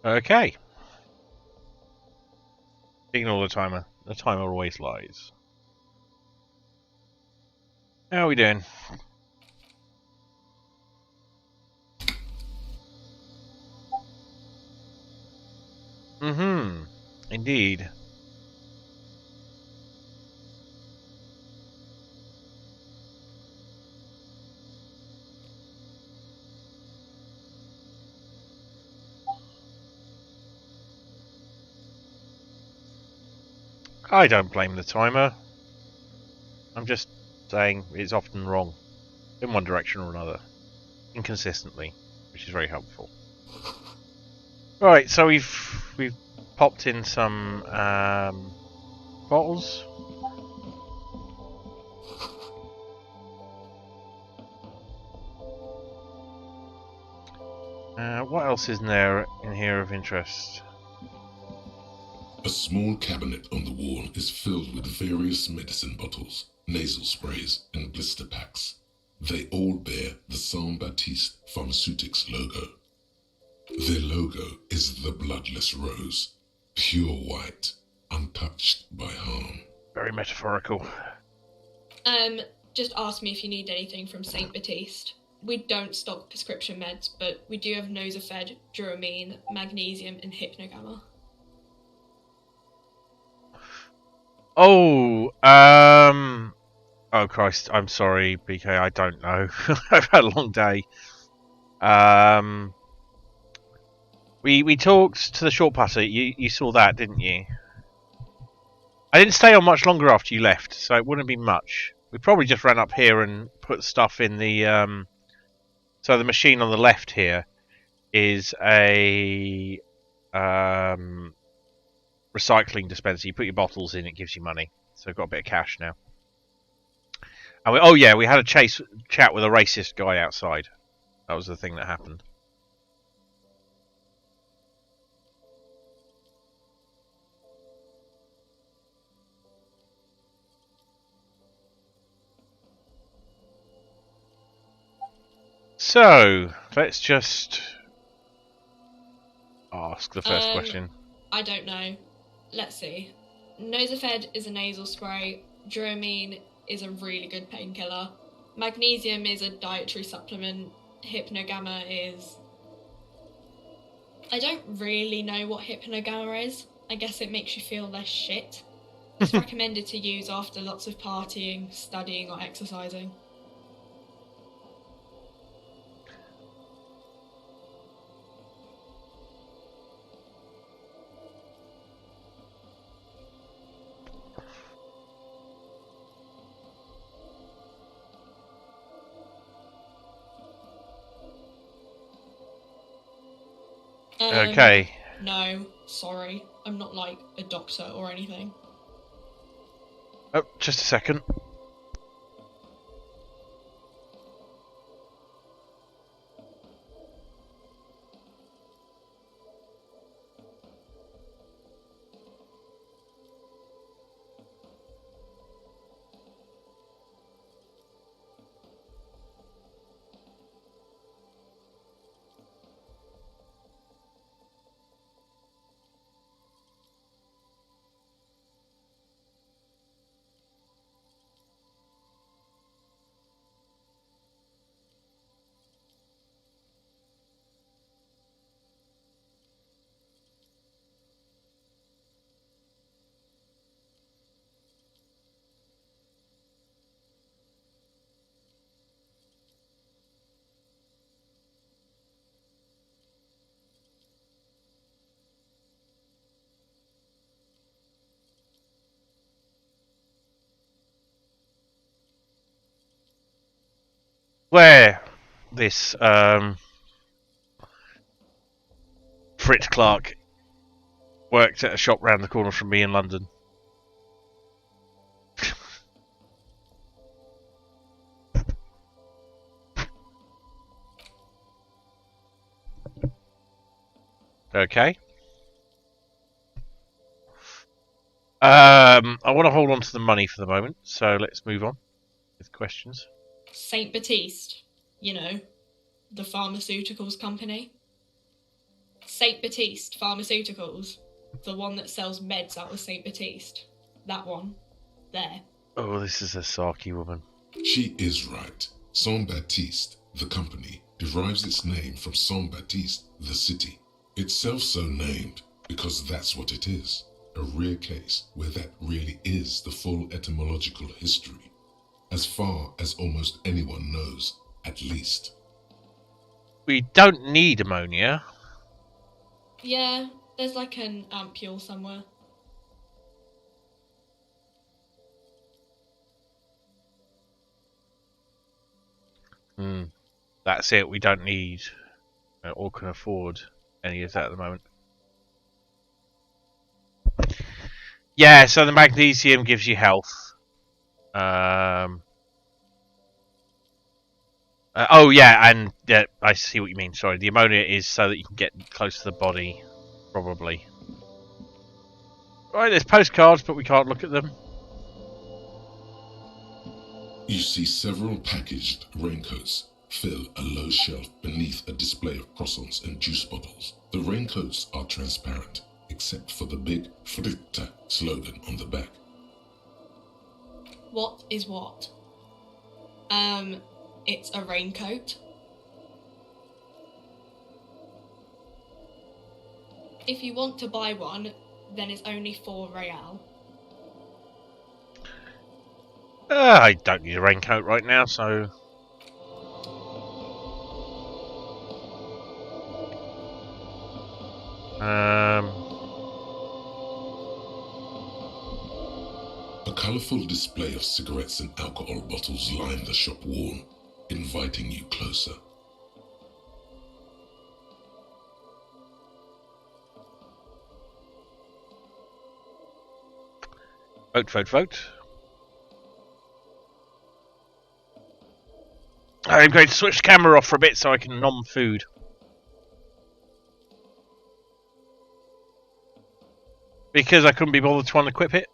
Okay. Ignore the timer. The timer always lies. How are we doing? Mm-hmm. Indeed. I don't blame the timer. I'm just saying it's often wrong. In one direction or another. Inconsistently. Which is very helpful. Right, so we've popped in some bottles. What else is there in here of interest? A small cabinet on the wall is filled with various medicine bottles, nasal sprays, and blister packs. They all bear the Saint Baptiste Pharmaceutics logo. Their logo is the bloodless rose, pure white, untouched by harm. Very metaphorical. Just ask me if you need anything from Saint Baptiste. We don't stock prescription meds, but we do have Nosafed, Duramine, Magnesium, and Hypnogamma. Oh, oh Christ, I'm sorry, BK, I don't know. I've had a long day. We talked to the short putter. You saw that, didn't you? I didn't stay on much longer after you left, so it wouldn't be much. We probably just ran up here and put stuff in the so the machine on the left here is a recycling dispenser. You put your bottles in, it gives you money. So I've got a bit of cash now. And we had a chat with a racist guy outside. That was the thing that happened. So, let's just ask the first question. I don't know. Let's see. Nosafed is a nasal spray. Duramine is a really good painkiller. Magnesium is a dietary supplement. Hypnogamma is... I don't really know what Hypnogamma is. I guess it makes you feel less shit. It's recommended to use after lots of partying, studying, or exercising. Okay. No, sorry. I'm not like a doctor or anything. Oh, just a second. Where this Fritz Clark worked at a shop round the corner from me in London. Okay. I want to hold on to the money for the moment, so let's move on with questions. Saint Baptiste, you know, the pharmaceuticals company. Saint Baptiste Pharmaceuticals. The one that sells meds out of Saint Baptiste. That one. There. Oh, this is a sarky woman. She is right. Saint Baptiste, the company, derives its name from Saint Baptiste, the city. Itself so named because that's what it is. A rare case where that really is the full etymological history. As far as almost anyone knows, at least. We don't need ammonia. Yeah, there's like an ampule somewhere. That's it. We don't need or can afford any of that at the moment. Yeah, so the magnesium gives you health. Oh yeah, and yeah, I see what you mean. Sorry, the ammonia is so that you can get close to the body, probably. Right, there's postcards, but we can't look at them. You see several packaged raincoats fill a low shelf beneath a display of croissants and juice bottles. The raincoats are transparent, except for the big Fritta slogan on the back. What is what? It's a raincoat. If you want to buy one, then it's only 4 real. I don't need a raincoat right now, so... A colourful display of cigarettes and alcohol bottles line the shop wall, inviting you closer. Vote, vote, vote. I'm going to switch the camera off for a bit so I can nom food. Because I couldn't be bothered to unequip it.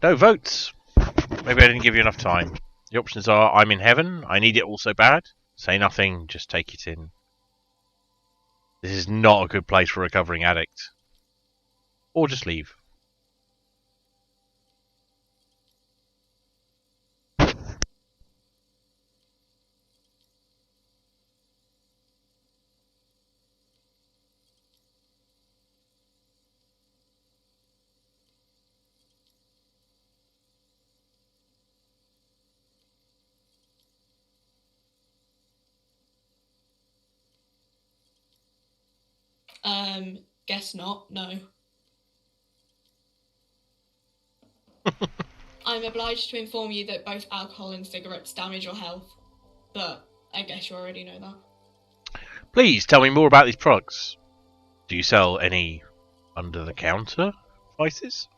No votes. Maybe I didn't give you enough time. The options are, I'm in heaven, I need it all so bad. Say nothing, just take it in. This is not a good place for a recovering addict. Or just leave. Guess not, no. I'm obliged to inform you that both alcohol and cigarettes damage your health, but I guess you already know that. Please tell me more about these products. Do you sell any under-the-counter vices?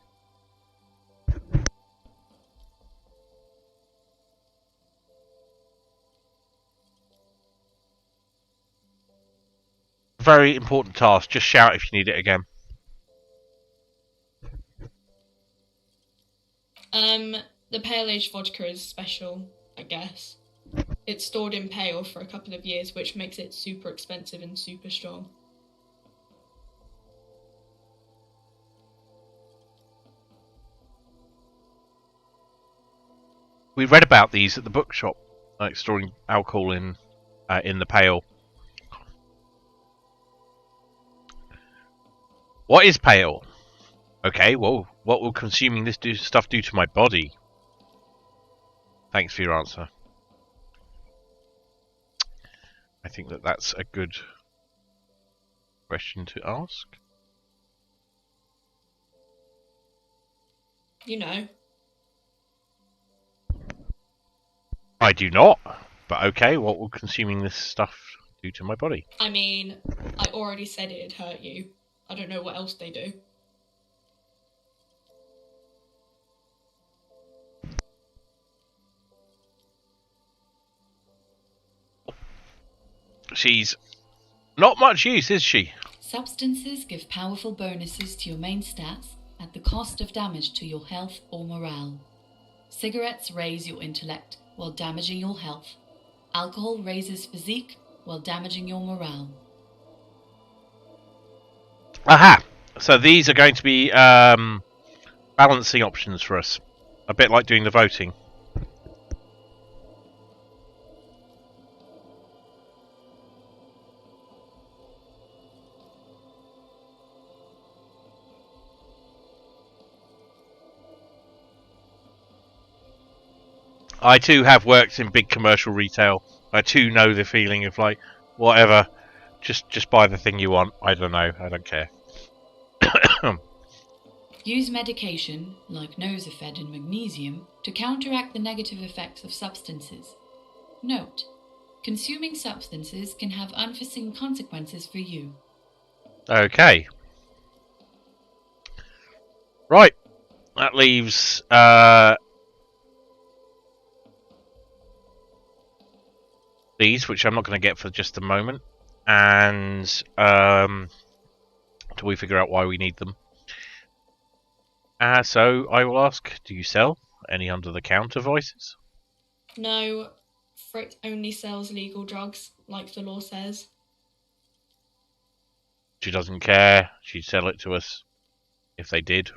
Very important task. Just shout if you need it again. The pale aged vodka is special, I guess. It's stored in pale for a couple of years, which makes it super expensive and super strong. We read about these at the bookshop, like storing alcohol in the pale. What is pale? Okay, well, what will consuming this stuff do to my body? Thanks for your answer. I think that's a good question to ask. You know. I do not, but okay, what will consuming this stuff do to my body? I mean, I already said it'd hurt you. I don't know what else they do. She's not much use, is she? Substances give powerful bonuses to your main stats at the cost of damage to your health or morale. Cigarettes raise your intellect, while damaging your health. Alcohol raises physique while damaging your morale. Aha! So these are going to be balancing options for us. A bit like doing the voting. I too have worked in big commercial retail. I too know the feeling of like, whatever, just buy the thing you want. I don't know. I don't care. Use medication, like Nosafed and magnesium, to counteract the negative effects of substances. Note: consuming substances can have unforeseen consequences for you. Okay. Right. That leaves these, which I'm not going to get for just a moment, and until we figure out why we need them. So I will ask, do you sell any under-the-counter voices? No, Frick only sells legal drugs, like the law says. She doesn't care. She'd sell it to us if they did.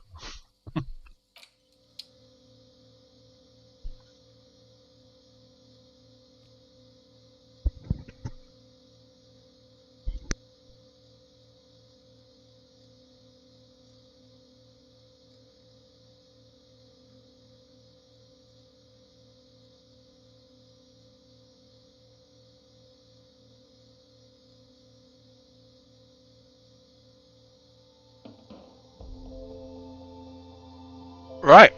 Right.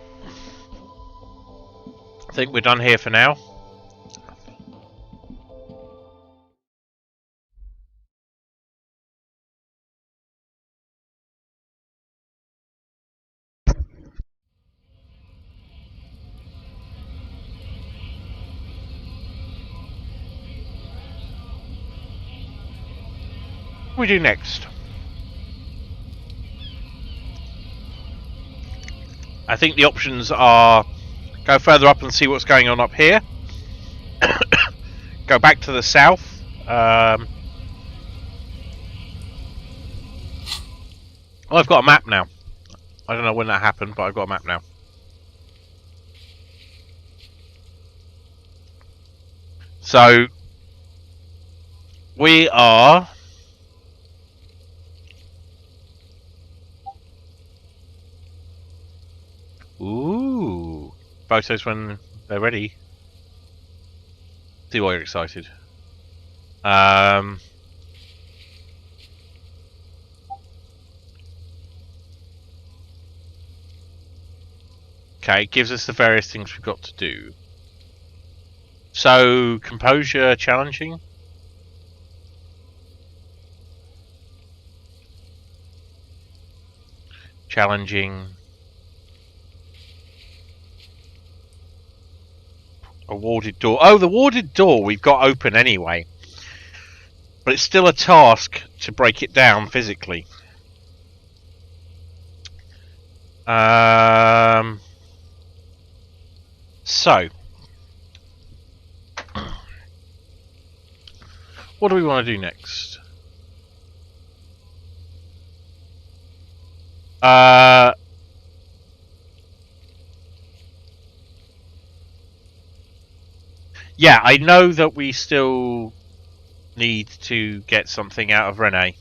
I think we're done here for now. What do we do next? I think the options are go further up and see what's going on up here. Go back to the south. Oh, I've got a map now. I don't know when that happened, but I've got a map now. So we are ooh, photos when they're ready. See why you're excited. Okay, it gives us the various things we've got to do. So, composure, challenging. Challenging. A warded door. Oh, the warded door we've got open anyway. But it's still a task to break it down physically. So, what do we want to do next? Yeah, I know that we still need to get something out of Renee.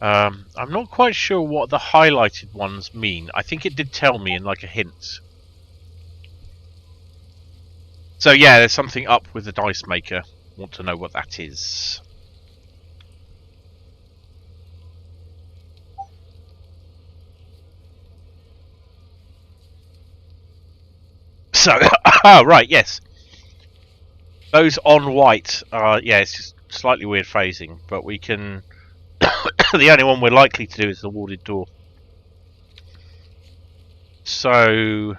I'm not quite sure what the highlighted ones mean. I think it did tell me in like a hint. So yeah, there's something up with the dice maker. Want to know what that is. So, right, yes. Those on white are, yeah, it's just slightly weird phrasing, but we can... the only one we're likely to do is the warded door. So...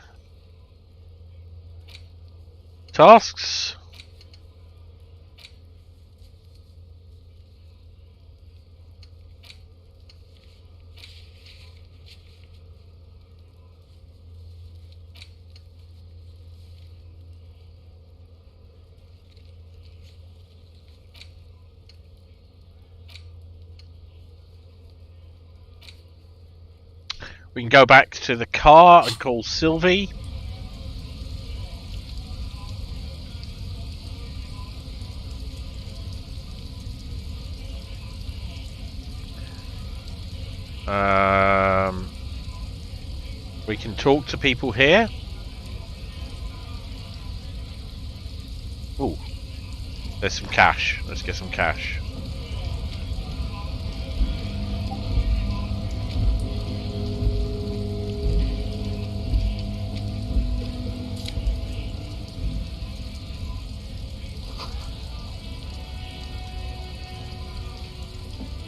tasks? We can go back to the car and call Sylvie. We can talk to people here. Ooh, there's some cash. Let's get some cash.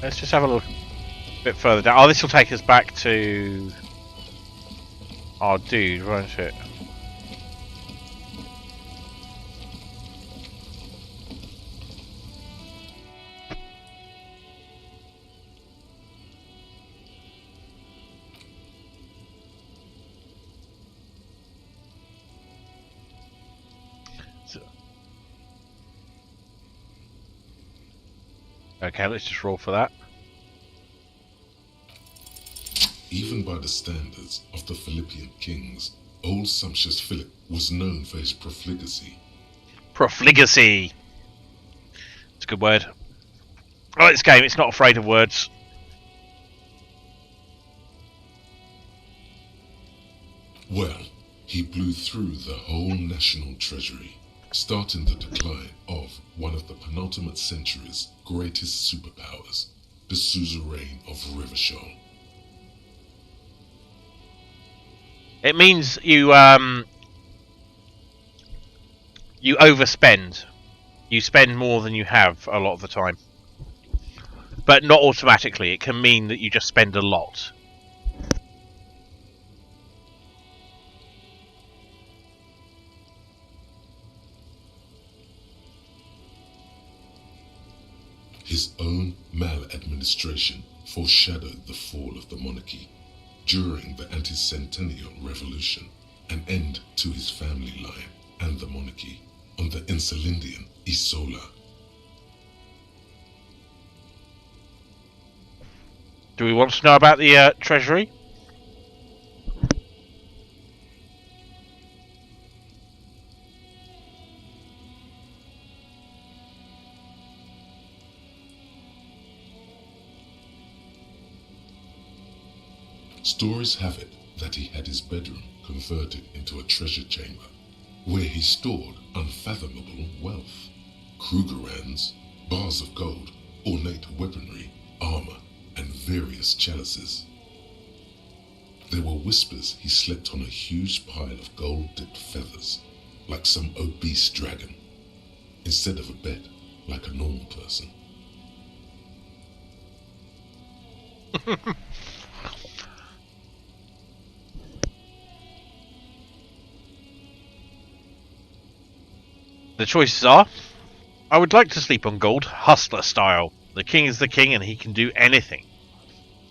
Let's just have a look a bit further down. Oh, this will take us back to our dude, won't it? Okay, let's just roll for that. Even by the standards of the Philippian kings, old sumptuous Philip was known for his profligacy. Profligacy! It's a good word. I like this game, it's not afraid of words. Well, he blew through the whole national treasury, starting the decline of one of the penultimate century's greatest superpowers, the suzerain of Rivachol. It means you you overspend. You spend more than you have a lot of the time. But not automatically. It can mean that you just spend a lot. His own maladministration foreshadowed the fall of the monarchy. During the anti-centennial revolution, an end to his family line and the monarchy on the Insulindian Isola. Do we want to know about the treasury? Stories have it that he had his bedroom converted into a treasure chamber, where he stored unfathomable wealth. Krugerrands, bars of gold, ornate weaponry, armor, and various chalices. There were whispers he slept on a huge pile of gold-dipped feathers, like some obese dragon, instead of a bed like a normal person. The choices are: I would like to sleep on gold, hustler style. The king is the king and he can do anything.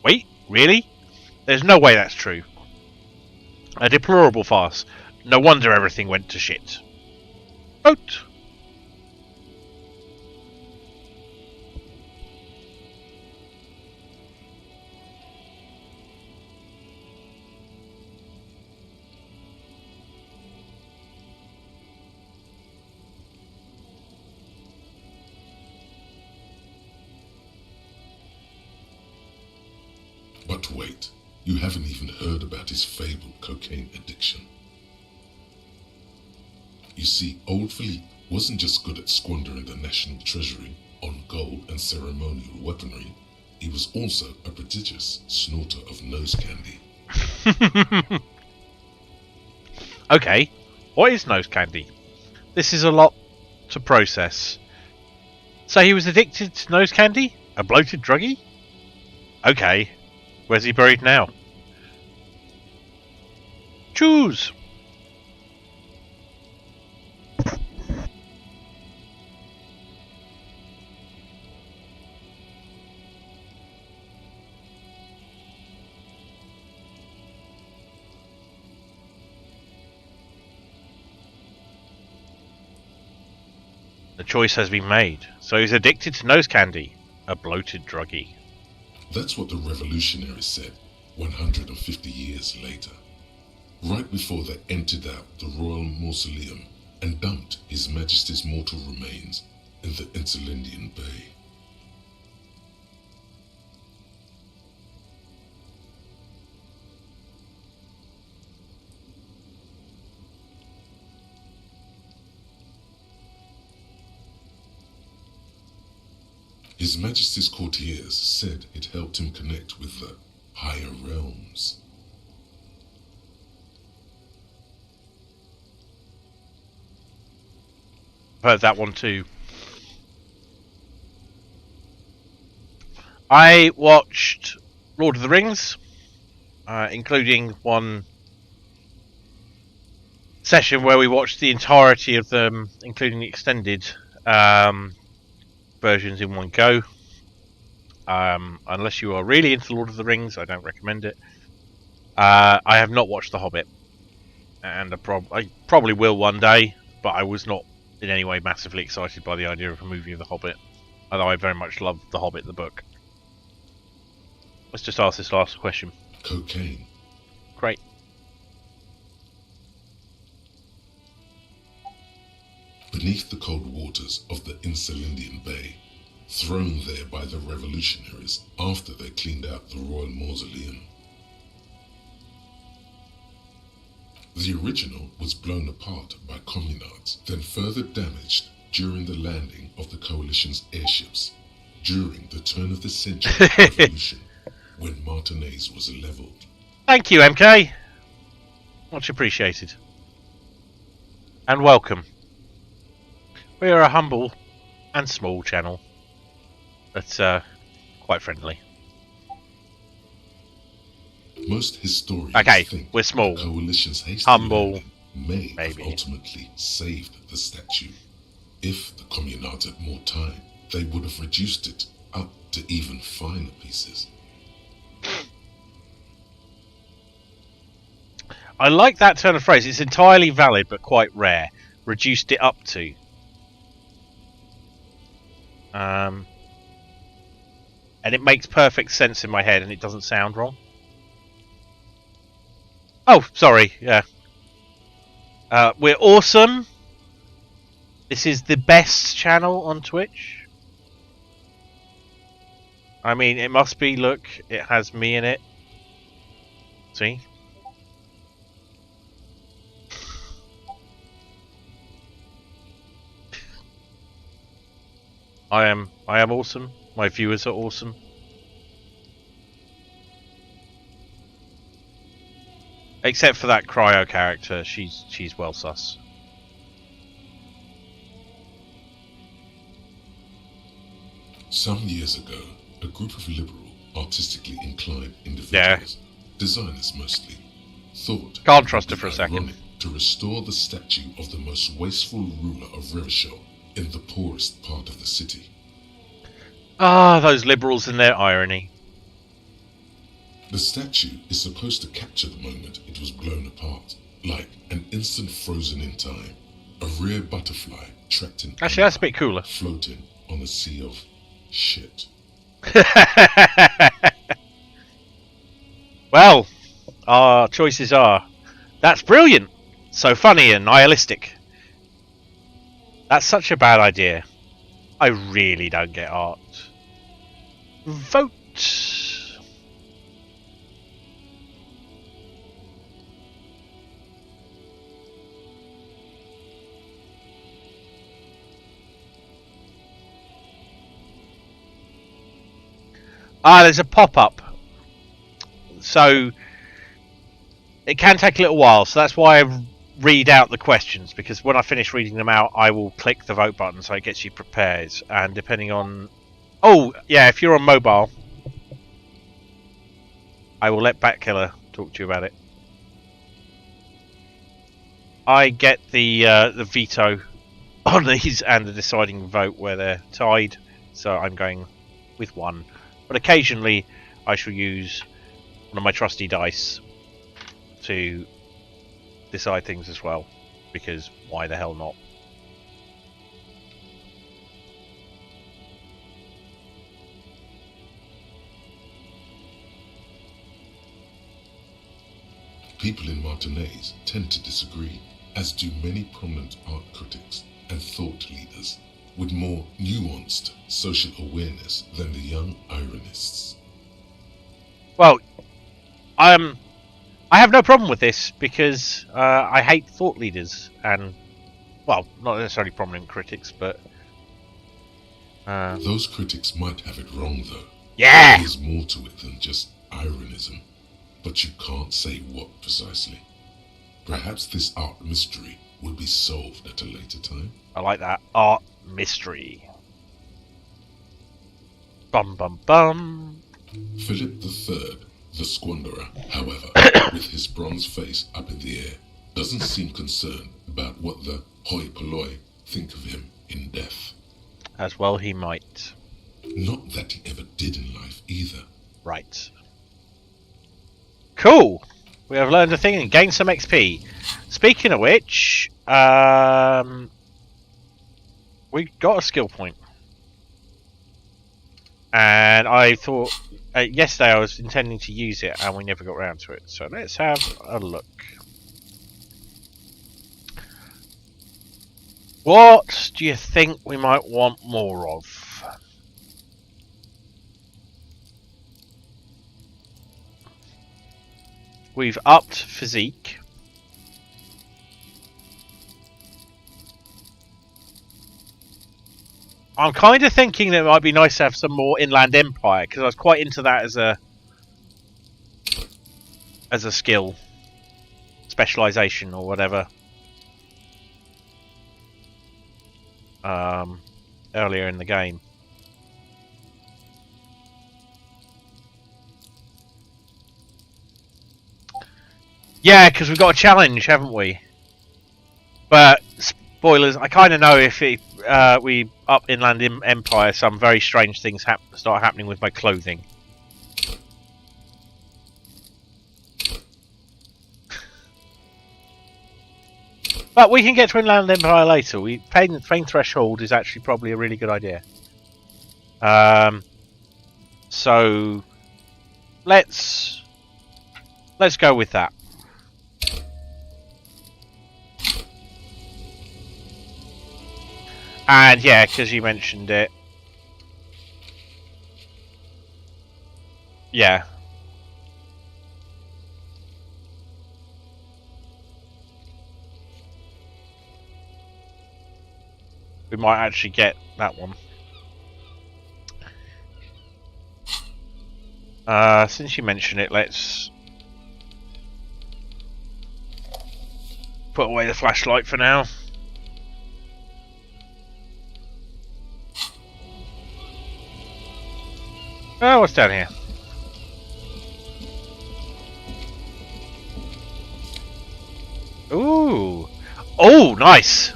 Wait, really? There's no way that's true. A deplorable farce. No wonder everything went to shit. Vote. But wait, you haven't even heard about his fabled cocaine addiction. You see, old Philippe wasn't just good at squandering the national treasury on gold and ceremonial weaponry, he was also a prodigious snorter of nose candy. Okay, what is nose candy? This is a lot to process. So he was addicted to nose candy? A bloated druggie? Okay. Where's he buried now? Choose! The choice has been made. So he's addicted to nose candy. A bloated druggie. That's what the revolutionaries said. 150 years later, right before they emptied out the royal mausoleum and dumped His Majesty's mortal remains in the Insulindian Bay. His Majesty's courtiers said it helped him connect with the higher realms. I've heard that one too. I watched Lord of the Rings, including one session where we watched the entirety of them, including the extended versions in one go. Unless you are really into Lord of the Rings, I don't recommend it. I have not watched The Hobbit, and I probably will one day, but I was not in any way massively excited by the idea of a movie of The Hobbit, although I very much love The Hobbit, the book. Let's just ask this last question. Cocaine. Great. Beneath the cold waters of the Insulindian Bay, thrown there by the revolutionaries after they cleaned out the royal mausoleum. The original was blown apart by communards, then further damaged during the landing of the coalition's airships during the turn of the century revolution, when Martinaise was levelled. Thank you, MK. Much appreciated. And welcome. We are a humble and small channel, but quite friendly. Most historians think we're small, the coalition's hasty humble, landing may maybe. have ultimately saved the statue. If the communards had more time, they would have reduced it up to even finer pieces. I like that turn of phrase. It's entirely valid, but quite rare. Reduced it up to. And it makes perfect sense in my head, and it doesn't sound wrong. Oh, sorry. Yeah. We're awesome. This is the best channel on Twitch. I mean, it must be. Look, it has me in it. See? I am awesome. My viewers are awesome. Except for that cryo character, she's well sus. Some years ago, a group of liberal, artistically inclined individuals, designers mostly, thought Can't trust her for a second. To restore the statue of the most wasteful ruler of Revachol in the poorest part of the city. Ah, those liberals and their irony. The statue is supposed to capture the moment it was blown apart, like an instant frozen in time, a rare butterfly trapped in Actually, that's a bit cooler. floating on a sea of shit. Well, our choices are, that's brilliant, so funny and nihilistic. That's such a bad idea. I really don't get art. Vote. There's a pop-up. So it can take a little while, so that's why I read out the questions, because when I finish reading them out, I will click the vote button, so it gets you prepared. And depending on... Oh, yeah, if you're on mobile, I will let Batkiller talk to you about it. I get the veto on these and the deciding vote where they're tied, so I'm going with one. But occasionally I shall use one of my trusty dice to decide things as well, because why the hell not? People in Martinaise tend to disagree, as do many prominent art critics and thought leaders with more nuanced social awareness than the young ironists. Well, I have no problem with this because I hate thought leaders and, well, not necessarily prominent critics, but Those critics might have it wrong, though. yeah. There's more to it than just ironism, but you can't say what precisely. Perhaps this art mystery will be solved at a later time. I like that. Art mystery. Bum bum bum. Philip III, the squanderer, however, with his bronze face up in the air, doesn't seem concerned about what the hoi polloi think of him in death. As well he might. Not that he ever did in life either. Right. Cool. We have learned a thing and gained some XP. Speaking of which, we got a skill point. And I thought, yesterday I was intending to use it and we never got around to it. So let's have a look. What do you think we might want more of? We've upped physique. I'm kind of thinking that it might be nice to have some more Inland Empire, because I was quite into that as a skill. Specialization or whatever. Earlier in the game. Yeah, because we've got a challenge, haven't we? But spoilers, I kind of know if we up Inland Empire, some very strange things start happening with my clothing. But we can get to Inland Empire later. Pain Threshold is actually probably a really good idea. So let's go with that. And yeah, because you mentioned it. Yeah. We might actually get that one. Since you mentioned it, let's put away the flashlight for now. Oh, what's down here? Ooh. Oh, nice.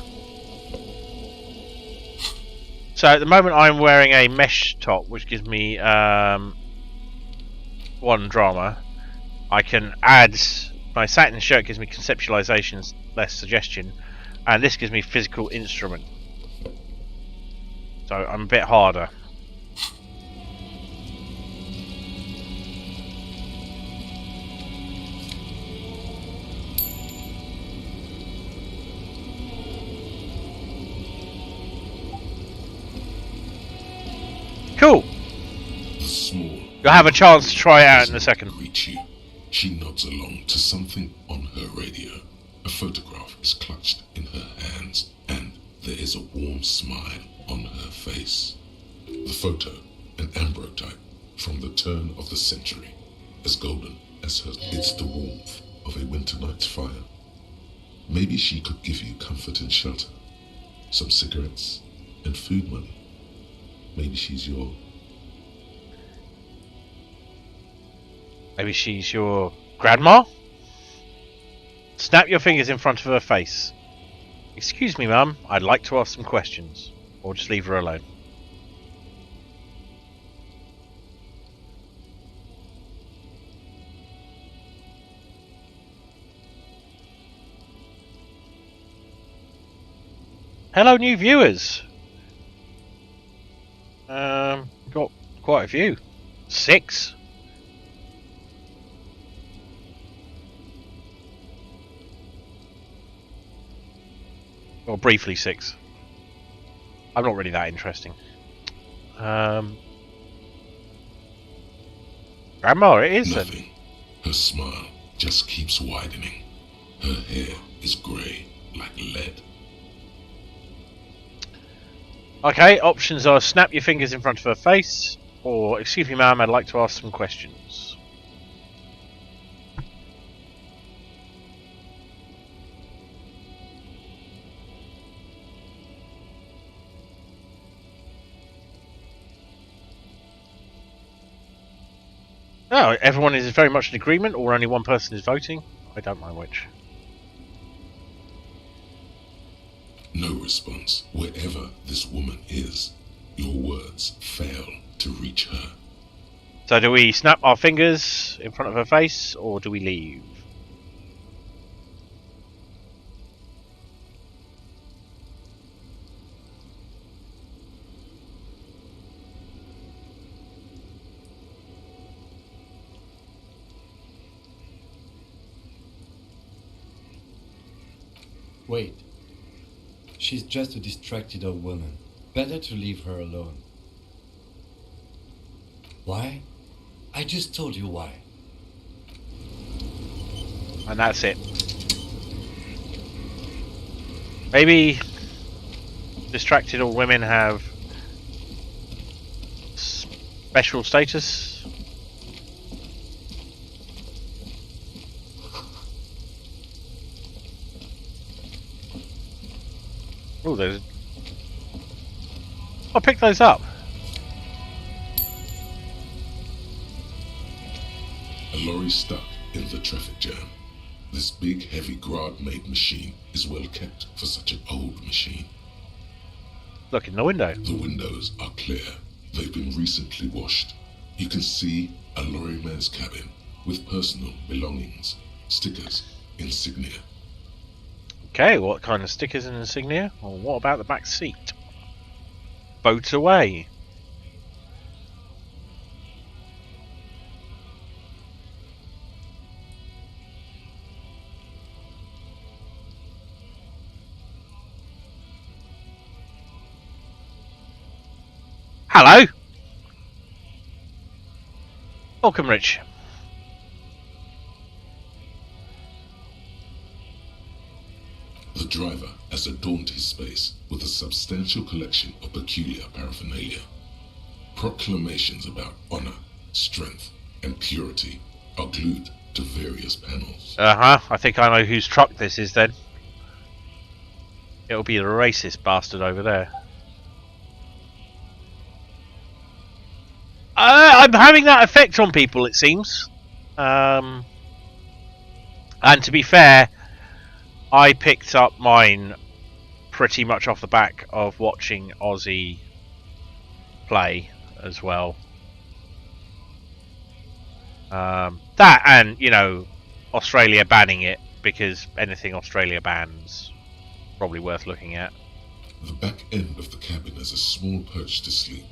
So at the moment I'm wearing a mesh top, which gives me 1 drama. I can add my satin shirt, gives me conceptualization, less suggestion, and this gives me physical instrument. So I'm a bit harder. Cool. Small. You'll have a chance to try it out in a second. Reach you. She nods along to something on her radio. A photograph is clutched in her hands, and there is a warm smile on her face. The photo, an ambrotype from the turn of the century, as golden as her. It's the warmth of a winter night's fire. Maybe she could give you comfort and shelter, some cigarettes, and food money. Maybe she's your... Maybe she's your grandma? Snap your fingers in front of her face. Excuse me, Mum, I'd like to ask some questions. Or just leave her alone. Hello, new viewers. Got quite a few. 6. Or briefly 6. I'm not really that interesting. Grandma, it is then. Nothing. Her smile just keeps widening. Her hair is grey like lead. Okay, options are snap your fingers in front of her face, or excuse me ma'am, I'd like to ask some questions. Oh, everyone is very much in agreement, or only one person is voting? I don't mind which. No response. Wherever this woman is, your words fail to reach her. So do we snap our fingers in front of her face, or do we leave? Wait. She's just a distracted old woman. Better to leave her alone. Why? I just told you why. And that's it. Maybe distracted old women have special status? Oh, there's... I'll pick those up. A lorry stuck in the traffic jam. This big, heavy Grad-made machine is well kept for such an old machine. Look in the window. The windows are clear. They've been recently washed. You can see a lorryman's cabin with personal belongings, stickers, insignia. Okay, what kind of stickers and insignia? Or what about the back seat? Boat away. Hello. Welcome, Rich. The driver has adorned his space with a substantial collection of peculiar paraphernalia. Proclamations about honor, strength, and purity are glued to various panels. I think I know whose truck this is then. It'll be the racist bastard over there. I'm having that effect on people, it seems. And to be fair, I picked up mine pretty much off the back of watching Aussie play as well. That and, you know, Australia banning it, because anything Australia bans probably worth looking at. The back end of the cabin has a small perch to sleep,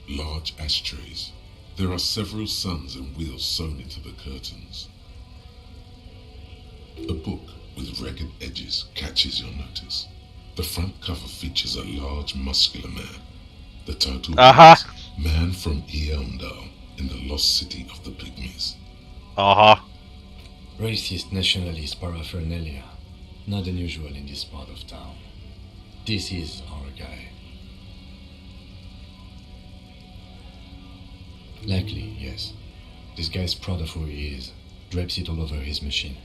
large ashtrays. There are several suns and wheels sewn into the curtains. A book with ragged edges catches your notice. The front cover features a large, muscular man. The title reads, Man from Eamdal in the Lost City of the Pygmies. Racist nationalist paraphernalia. Not unusual in this part of town. This is our guy. Likely, yes. This guy's proud of who he is. Drapes it all over his machine.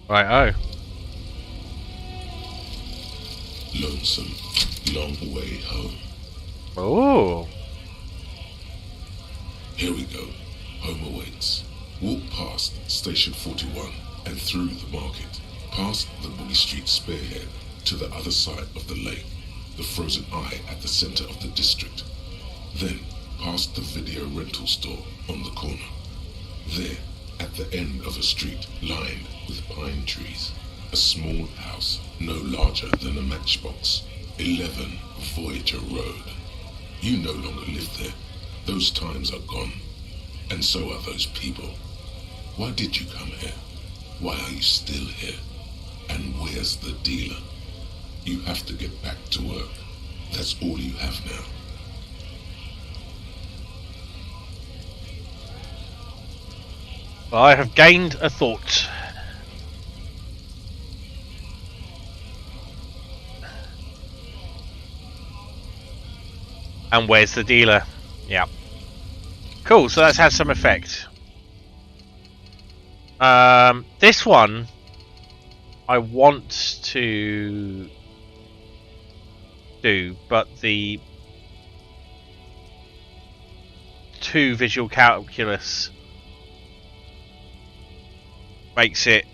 Right, Lonesome, long way home. Oh. Here we go. Home awaits. Walk past Station 41 and through the market, past the Boogie Street spearhead to the other side of the lake, the frozen eye at the center of the district. Then past the video rental store on the corner. There, at the end of a street lined with pine trees, a small house no larger than a matchbox, 11 Voyager Road. You no longer live there. Those times are gone. And so are those people. Why did you come here? Why are you still here? And where's the dealer? You have to get back to work. That's all you have now. I have gained a thought. And where's the dealer? Yeah. Cool, so that's had some effect. This one I want to do, but the 2 visual calculus makes it,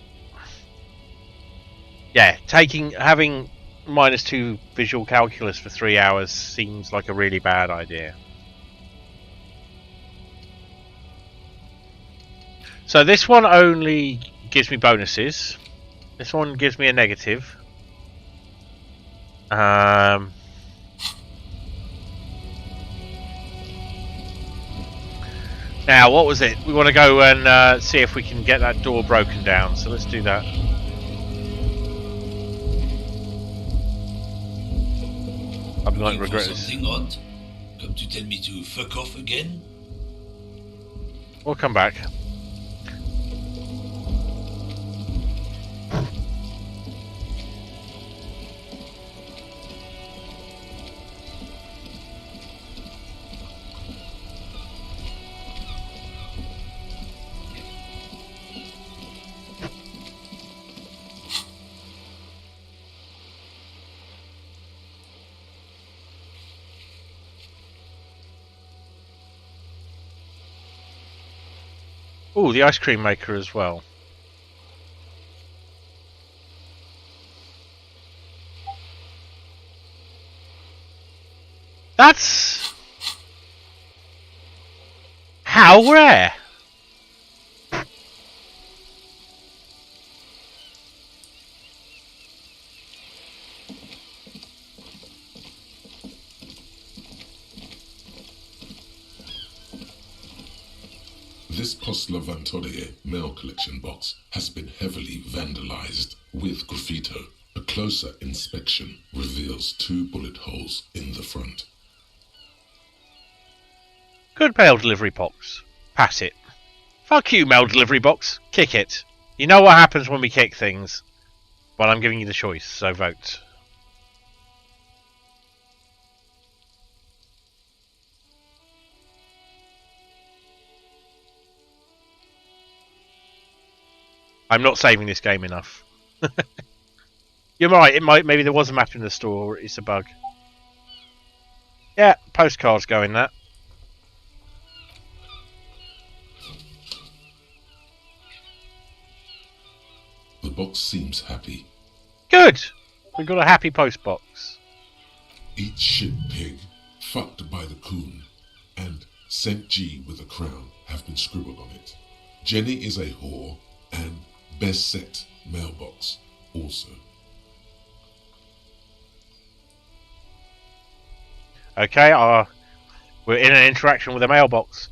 yeah, having -2 visual calculus for 3 hours seems like a really bad idea. So this one only gives me bonuses. This one gives me a negative. Now, what was it? We want to go and see if we can get that door broken down. So let's do that. I'm like regret this. Something odd? Come to tell me to fuck off again? We'll come back. Oh, the ice cream maker as well. That's how rare. This Post Lavantorie mail collection box has been heavily vandalized with graffito. A closer inspection reveals 2 bullet holes in the front. Good mail delivery box. Pass it. Fuck you, mail delivery box. Kick it. You know what happens when we kick things. But I'm giving you the choice, so vote. I'm not saving this game enough. You're right, maybe there was a map in the store, or it's a bug. Yeah, postcards go in that. The box seems happy. Good! We've got a happy post box. Eat shit pig, fucked by the coon, and St. G with a crown have been scribbled on it. Jenny is a whore, and best set mailbox also. Okay, we're in an interaction with a mailbox.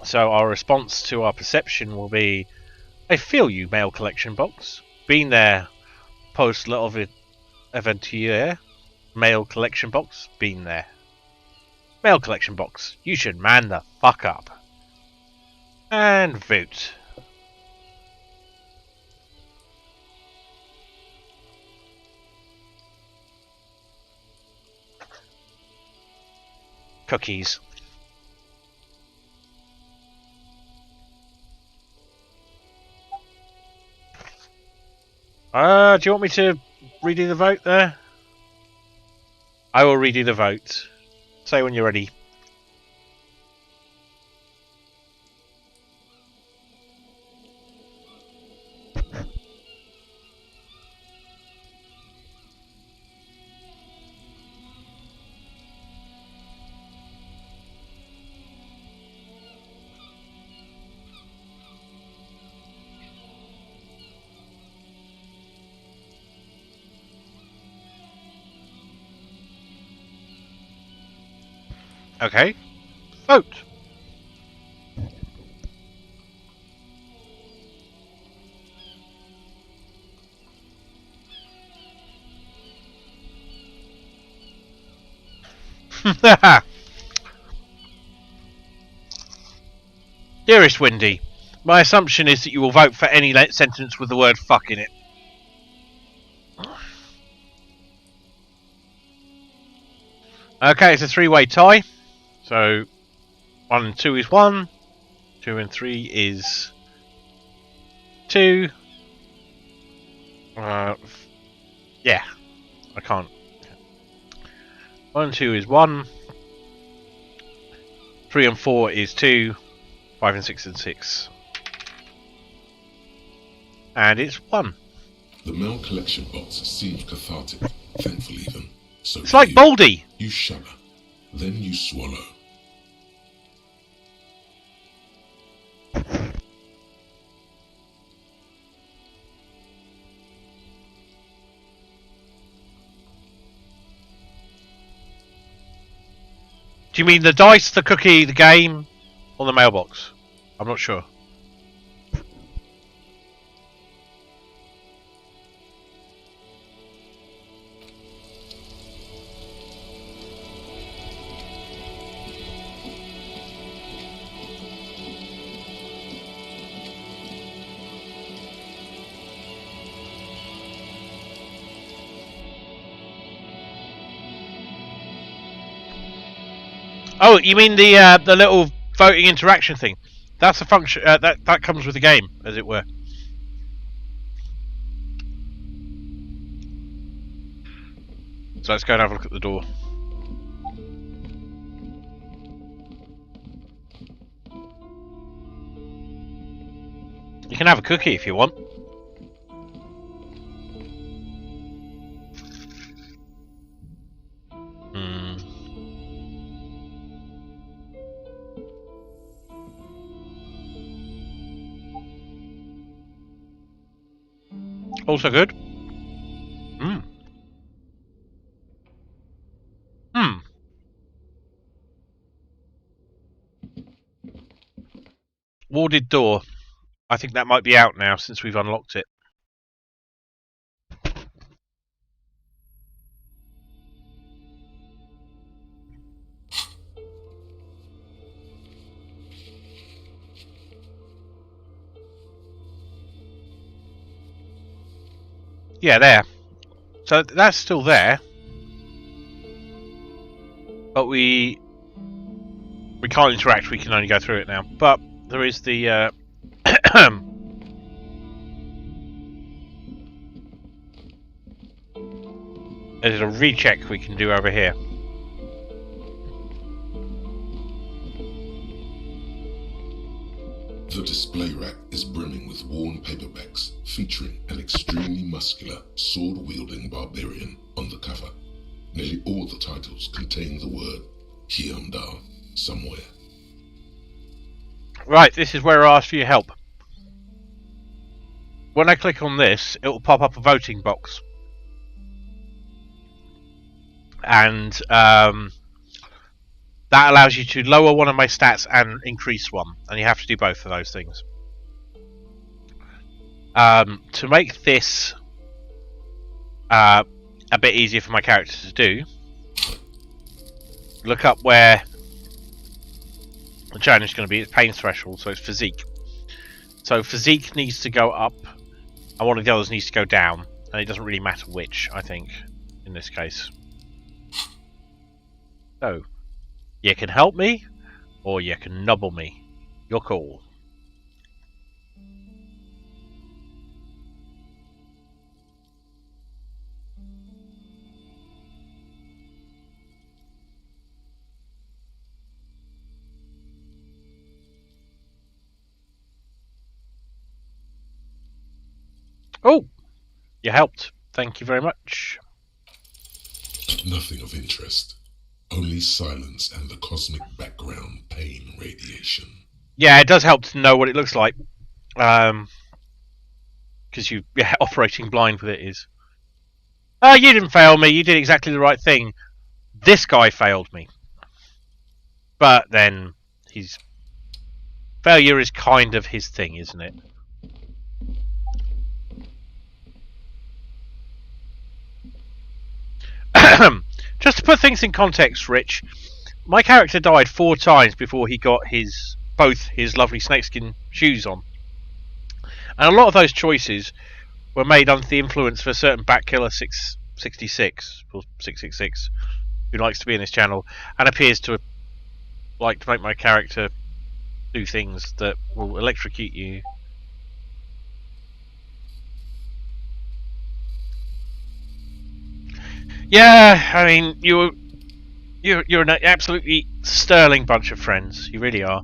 So our response to our perception will be, I feel you, mail collection box. Been there, post l'aventure. Mail collection box, been there. Mail collection box, you should man the fuck up. And vote. Cookies. Do you want me to redo the vote there? I will redo the vote. Say when you're ready. Okay. Vote. Dearest Windy, my assumption is that you will vote for any sentence with the word fuck in it. Okay, it's a three-way tie. So 1 and 2 is 1, 2 and 3 is 2. Yeah, I can't. 1 and 2 is 1. 3 and 4 is 2. 5 and 6 and 6. And it's 1. The mail collection box seemed cathartic, thankful even. So It's like Baldy! You shudder, then you swallow. Do you mean the dice, the cookie, the game, or the mailbox? I'm not sure. Oh, you mean the little voting interaction thing? That's a function that comes with the game, as it were. So let's go and have a look at the door. You can have a cookie if you want. Also good. Warded door. I think that might be out now since we've unlocked it. Yeah, there. So that's still there. But we can't interact, we can only go through it now. But there is the there's a recheck we can do over here. The display rack is brimming with worn paperbacks featuring an extremely muscular, sword-wielding barbarian on the cover. Nearly all the titles contain the word Hyundai somewhere. Right, this is where I ask for your help. When I click on this, it will pop up a voting box. And that allows you to lower one of my stats and increase one. And you have to do both of those things. To make this a bit easier for my character to do, look up where the challenge is going to be. It's pain threshold, so it's physique. So physique needs to go up, and one of the others needs to go down. And it doesn't really matter which, I think, in this case. So, you can help me, or you can nubble me. Your call. Oh! You helped. Thank you very much. Nothing of interest. Only silence and the cosmic background pain radiation. Yeah, it does help to know what it looks like. Because operating blind with it is. Oh, you didn't fail me. You did exactly the right thing. This guy failed me. But then, failure is kind of his thing, isn't it? Just to put things in context, Rich, my character died 4 times before he got both his lovely snakeskin shoes on. And a lot of those choices were made under the influence of a certain Batkiller 666 or 666 who likes to be in this channel and appears to like to make my character do things that will electrocute you. Yeah, I mean, you're an absolutely sterling bunch of friends. You really are.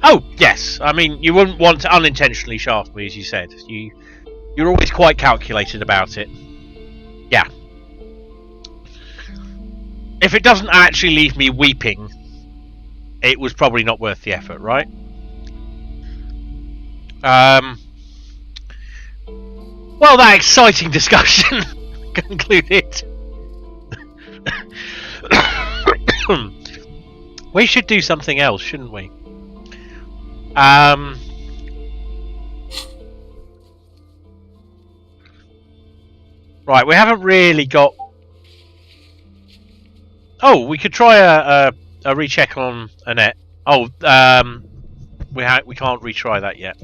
Oh, yes. I mean, you wouldn't want to unintentionally shaft me, as you said. You're always quite calculated about it. Yeah. If it doesn't actually leave me weeping, it was probably not worth the effort, right? Well, that exciting discussion concluded. We should do something else, shouldn't we? Right, we haven't really got... Oh, we could try a recheck on Annette. Oh, we can't retry that yet.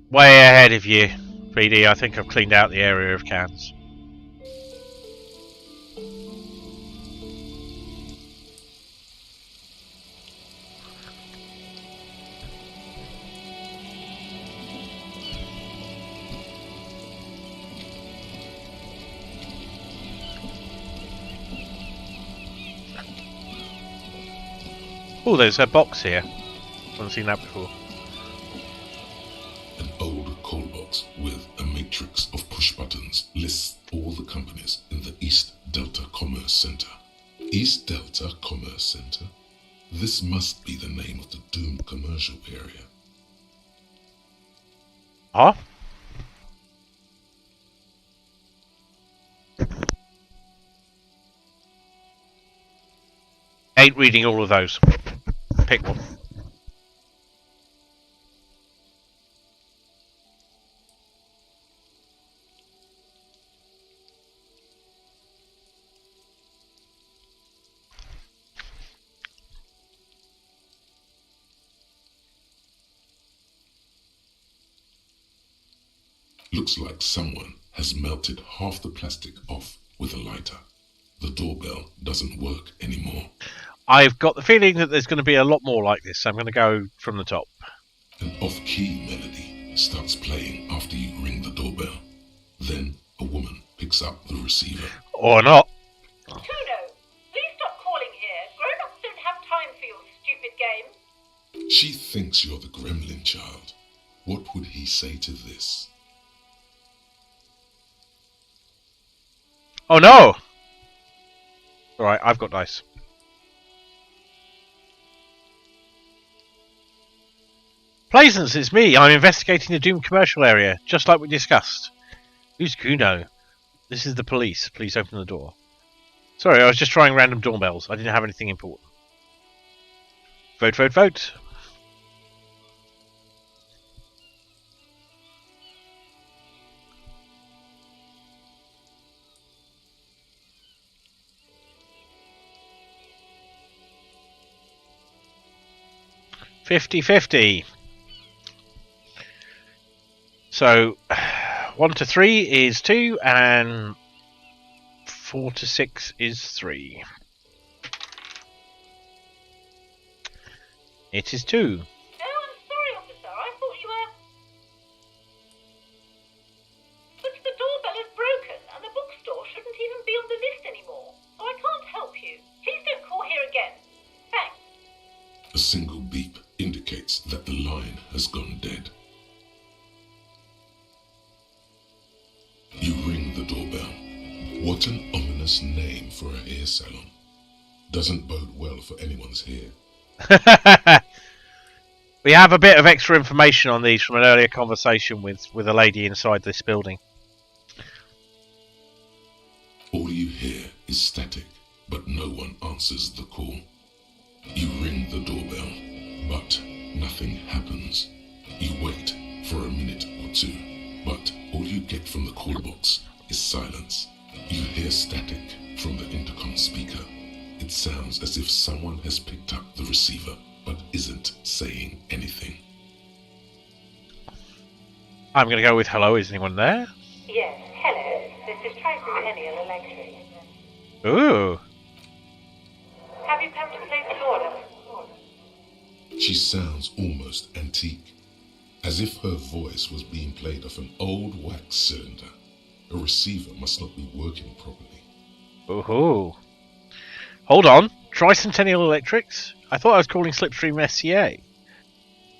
Way ahead of you, BD. I think I've cleaned out the area of cans. Oh, there's a box here. Haven't seen that before. An old call box with a matrix of push buttons lists all the companies in the East Delta Commerce Center. East Delta Commerce Center? This must be the name of the doomed commercial area. Huh? Ain't reading all of those. Pick one. Looks like someone has melted half the plastic off with a lighter. The doorbell doesn't work anymore. I've got the feeling that there's going to be a lot more like this, so I'm going to go from the top. An off-key melody starts playing after you ring the doorbell. Then a woman picks up the receiver. Or not. Kuno, please stop calling here. Grown-ups don't have time for your stupid game. She thinks you're the gremlin child. What would he say to this? Oh no! Alright, I've got dice. Plaisance, it's me. I'm investigating the doomed commercial area, just like we discussed. Who's Kuno? This is the police. Please open the door. Sorry, I was just trying random doorbells. I didn't have anything important. Vote, vote, vote. $50-50. So 1 to 3 is 2 and 4 to 6 is 3. It is 2. Oh, I'm sorry, officer. I thought you were... But the doorbell is broken and the bookstore shouldn't even be on the list anymore. So I can't help you. Please don't call here again. A single beep indicates that the line has gone dead. You ring the doorbell. What an ominous name for a hair salon. Doesn't bode well for anyone's hair. We have a bit of extra information on these from an earlier conversation with a lady inside this building. All you hear is static, but no one answers the call. You ring the doorbell, but nothing happens. You wait for a minute or two, but all you get from the call box is silence. You hear static from the intercom speaker. It sounds as if someone has picked up the receiver, but isn't saying anything. I'm going to go with hello. Is anyone there? Yes, hello. This is Tricentennial Electric. Ooh. Have you come to place an order? She sounds almost antique, as if her voice was being played off an old wax cylinder. A receiver must not be working properly. Ooh. Hold on. Tricentennial Electrics? I thought I was calling Slipstream SCA.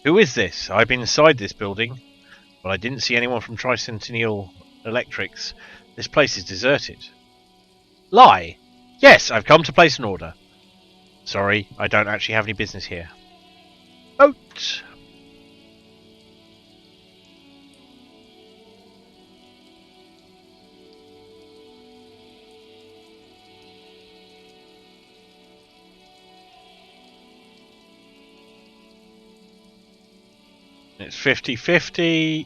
Who is this? I've been inside this building, but I didn't see anyone from Tricentennial Electrics. This place is deserted. Lie! Yes, I've come to place an order. Sorry, I don't actually have any business here. Out! It's 50-50.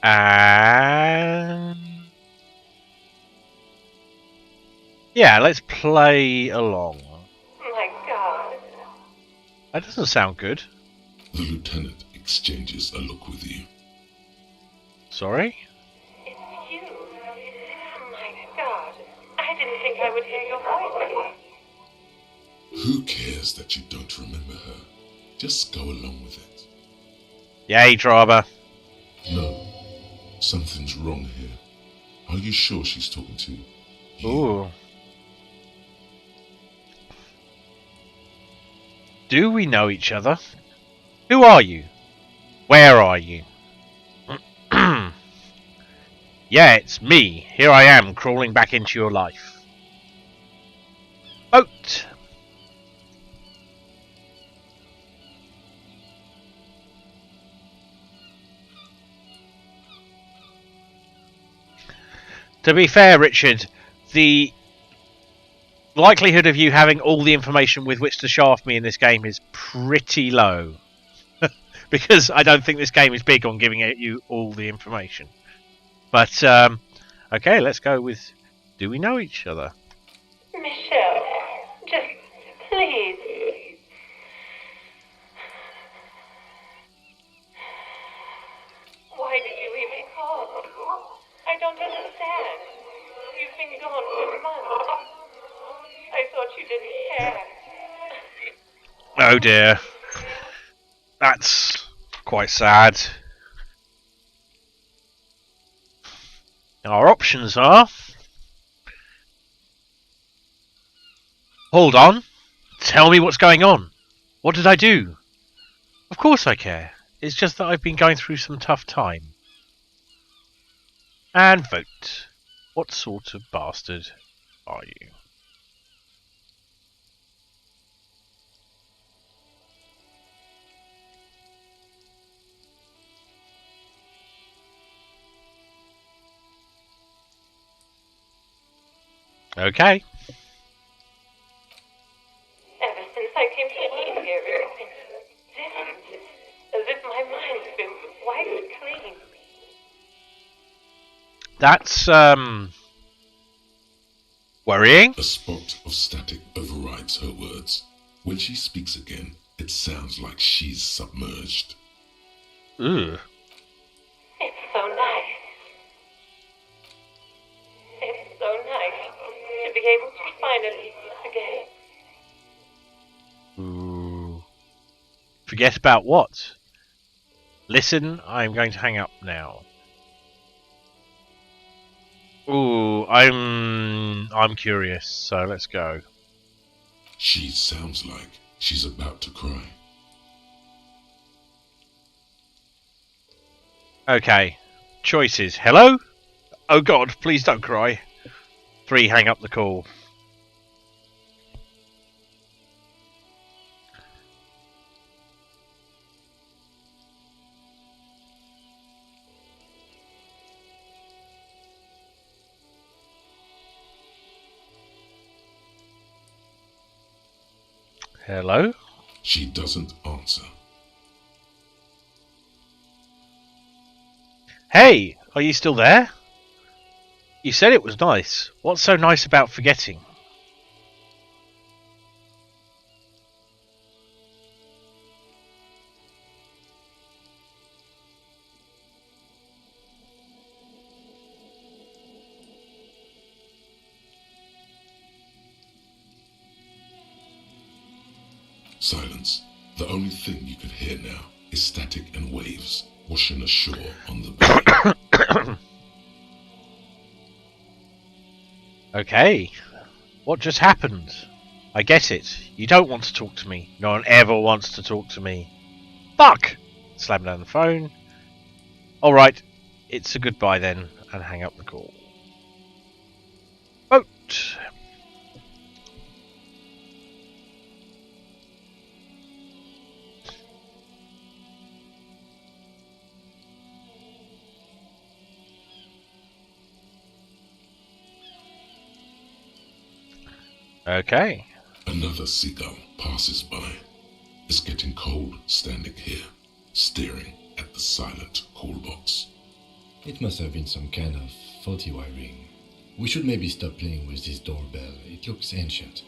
And yeah, let's play along. My God. That doesn't sound good. The lieutenant exchanges a look with you. Sorry? It's you. My God. I didn't think I would hear your voice. Who cares that you don't remember her? Just go along with it. Yay, Drama. No, something's wrong here. Are you sure she's talking to you? Ooh. Do we know each other? Who are you? Where are you? Yeah, it's me. Here I am, crawling back into your life. Boat! To be fair, Richard, the likelihood of you having all the information with which to shaft me in this game is pretty low. Because I don't think this game is big on giving you all the information. But, okay, let's go with, do we know each other? Michelle, just please. Why did you even call? I don't understand. You've been gone for months. I thought you didn't care. Oh dear. That's quite sad. Our options are... Hold on. Tell me what's going on. What did I do? Of course I care. It's just that I've been going through some tough time. And vote. What sort of bastard are you? Okay. Ever since I came to live here, it's been different. As if my mind's been wiped clean. That's, worrying. A spot of static overrides her words. When she speaks again, it sounds like she's submerged. Ugh. It's so nice. It's so nice to be able to finally forget. Ooh. Forget about what? Listen, I'm going to hang up now. Ooh, I'm curious, so let's go. She sounds like she's about to cry. Okay. Choices. Hello? Oh God, please don't cry. 3, hang up the call. Hello? She doesn't answer. Hey, are you still there? You said it was nice. What's so nice about forgetting? Silence. The only thing you can hear now is static and waves washing ashore on the bay. Okay. What just happened? I get it. You don't want to talk to me. No one ever wants to talk to me. Fuck! Slam down the phone. Alright. It's a goodbye then. And hang up the call. Boat! Okay. Another seagull passes by. It's getting cold standing here, staring at the silent call box. It must have been some kind of faulty wiring. We should maybe stop playing with this doorbell. It looks ancient.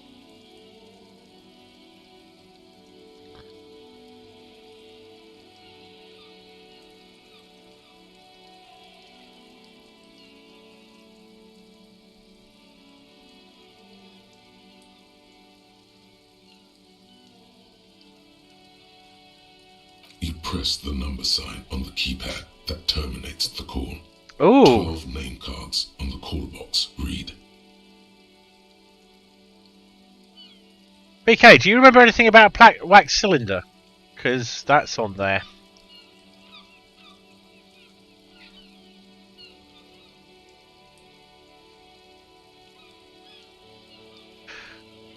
You press the number sign on the keypad that terminates the call. Ooh. 12 name cards on the call box read. BK, do you remember anything about a wax cylinder? Because that's on there.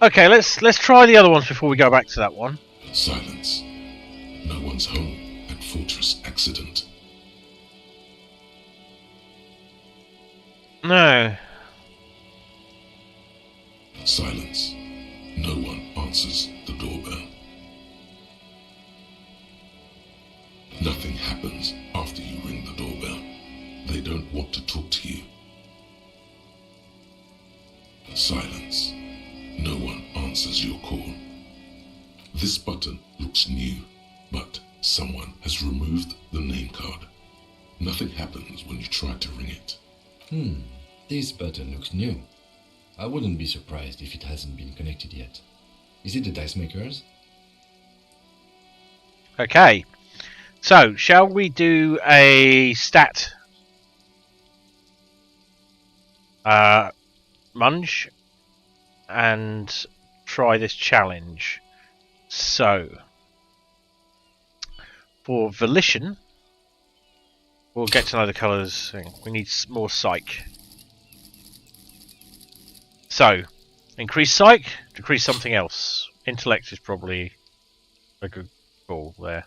Okay, let's try the other ones before we go back to that one. Silence. No one's home at Fortress Accident. No. Silence. No one answers the doorbell. Nothing happens after you ring the doorbell. They don't want to talk to you. Silence. No one answers your call. This button looks new, but someone has removed the name card. Nothing happens when you try to ring it. This button looks new. I wouldn't be surprised if it hasn't been connected yet. Is it the dice makers? Okay. So, shall we do a stat munge and try this challenge? So, for volition, we'll get to know the colours. We need more psych. So, increase psych, decrease something else. Intellect is probably a good call there.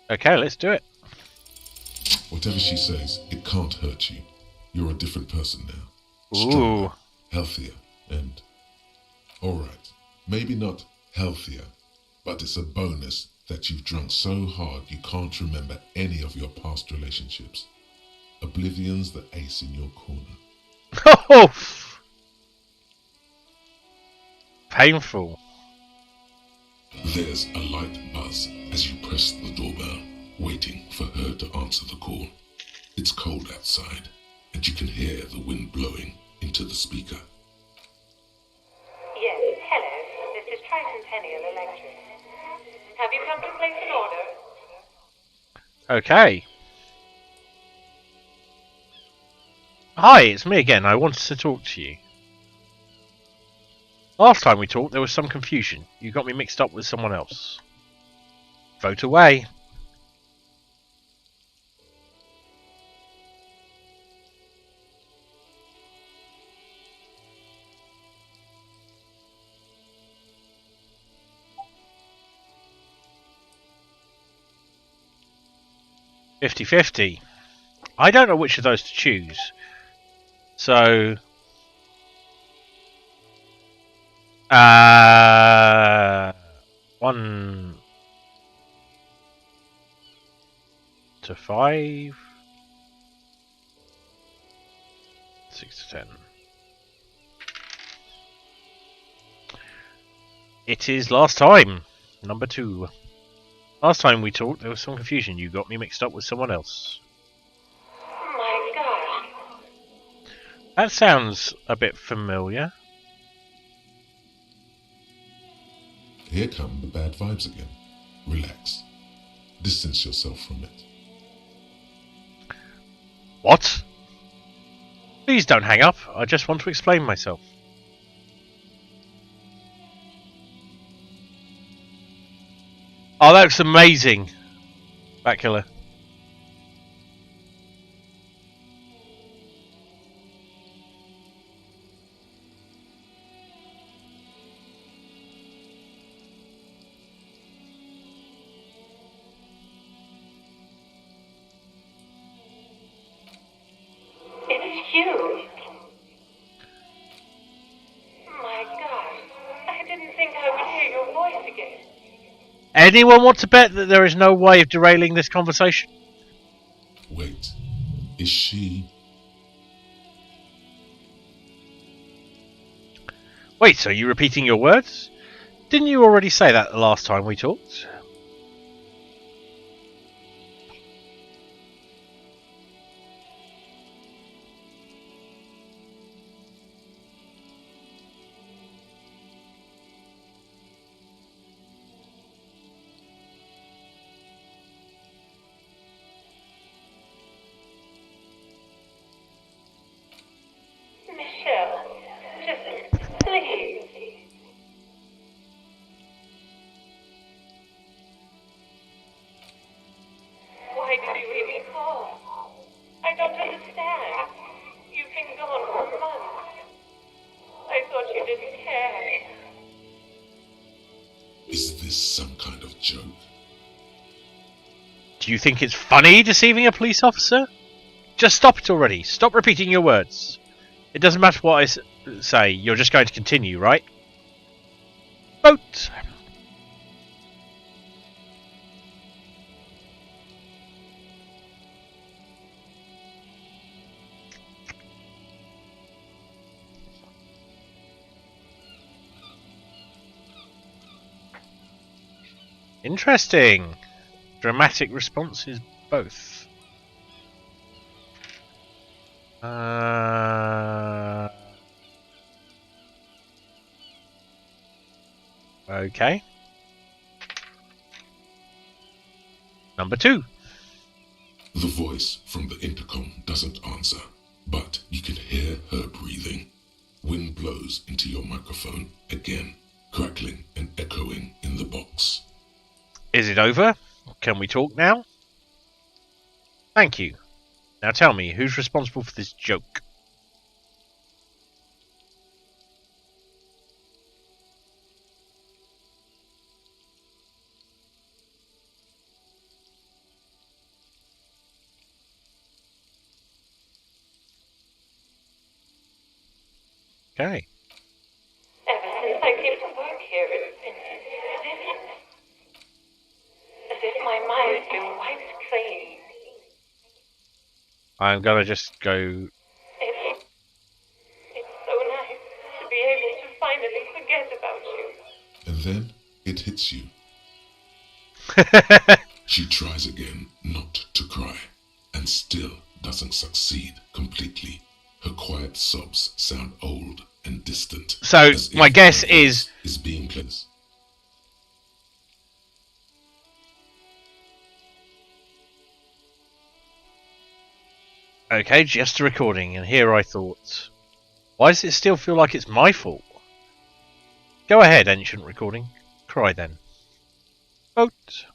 Okay, let's do it. Whatever she says, it can't hurt you. You're a different person now. Ooh. Stronger, healthier, and... Alright, maybe not healthier, but it's a bonus that you've drunk so hard you can't remember any of your past relationships. Oblivion's the ace in your corner. Oh! Painful. There's a light buzz as you press the doorbell. waiting for her to answer the call. It's cold outside, and you can hear the wind blowing into the speaker. Yes, hello. This is Tricentennial Electric. Have you come to place an order? Okay. Hi, it's me again. I wanted to talk to you. Last time we talked, there was some confusion. You got me mixed up with someone else. Vote away. "50-50. I don't know which of those to choose. So... 1 to 5. 6 to 10. It is last time. Number 2. Last time we talked, there was some confusion. You got me mixed up with someone else. My God. That sounds a bit familiar. Here come the bad vibes again. Relax. Distance yourself from it. What? Please don't hang up. I just want to explain myself. Oh, that looks amazing. Batkiller. It's you. My God. I didn't think I would hear your voice again. Anyone want to bet that there is no way of derailing this conversation? Wait. Is she... Wait, so you repeating your words? Didn't you already say that the last time we talked? Michelle, just please. Why did you even call? I don't understand. You've been gone for months. I thought you didn't care. Is this some kind of joke? Do you think it's funny deceiving a police officer? Just stop it already. Stop repeating your words. It doesn't matter what I say. You're just going to continue, right? Vote. Interesting. Dramatic responses, both. Okay. Number 2. The voice from the intercom doesn't answer, but you can hear her breathing. Wind blows into your microphone again, crackling and echoing in the box. Is it over? Can we talk now? Thank you. Now tell me, who's responsible for this joke? Okay. Ever since I came to work here, it's been as if my mind's been wiped clean. I'm gonna just go... It's so nice to be able to finally forget about you. And then it hits you. She tries again not to cry, and still doesn't succeed completely. Her quiet sobs sound old and distant. So as my if guess her is voice being cleansed. okay, just a recording, and here I thought, why does it still feel like it's my fault? Go ahead, ancient recording. Cry then. Vote.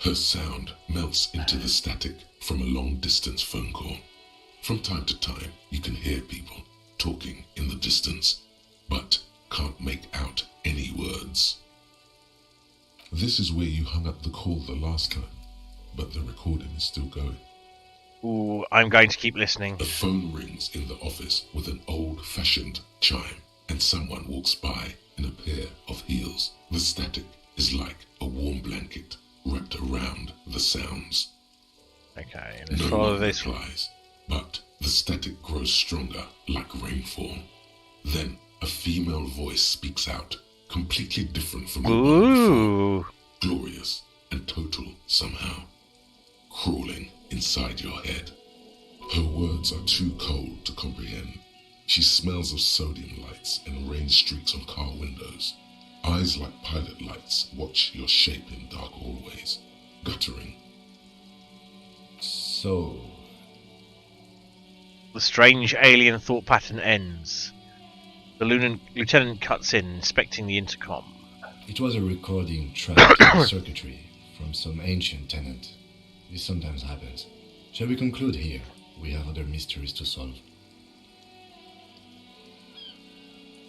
Her sound melts into the static from a long-distance phone call. From time to time, you can hear people talking in the distance, but can't make out any words. This is where you hung up the call the last time, but the recording is still going. Ooh, I'm going to keep listening. A phone rings in the office with an old-fashioned chime, and someone walks by in a pair of heels. The static is like a warm blanket wrapped around the sounds. Okay, let's No follow one this. replies, but the static grows stronger like rainfall. Then a female voice speaks out, completely different from the one before. Ooh. Glorious and total somehow, crawling inside your head. Her words are too cold to comprehend. She smells of sodium lights and rain streaks on car windows. Eyes like pilot lights watch your shape in dark hallways, guttering. So, The strange alien thought pattern ends. The lieutenant cuts in, inspecting the intercom. it was a recording trapped in the circuitry from some ancient tenant. This sometimes happens. Shall we conclude here? We have other mysteries to solve.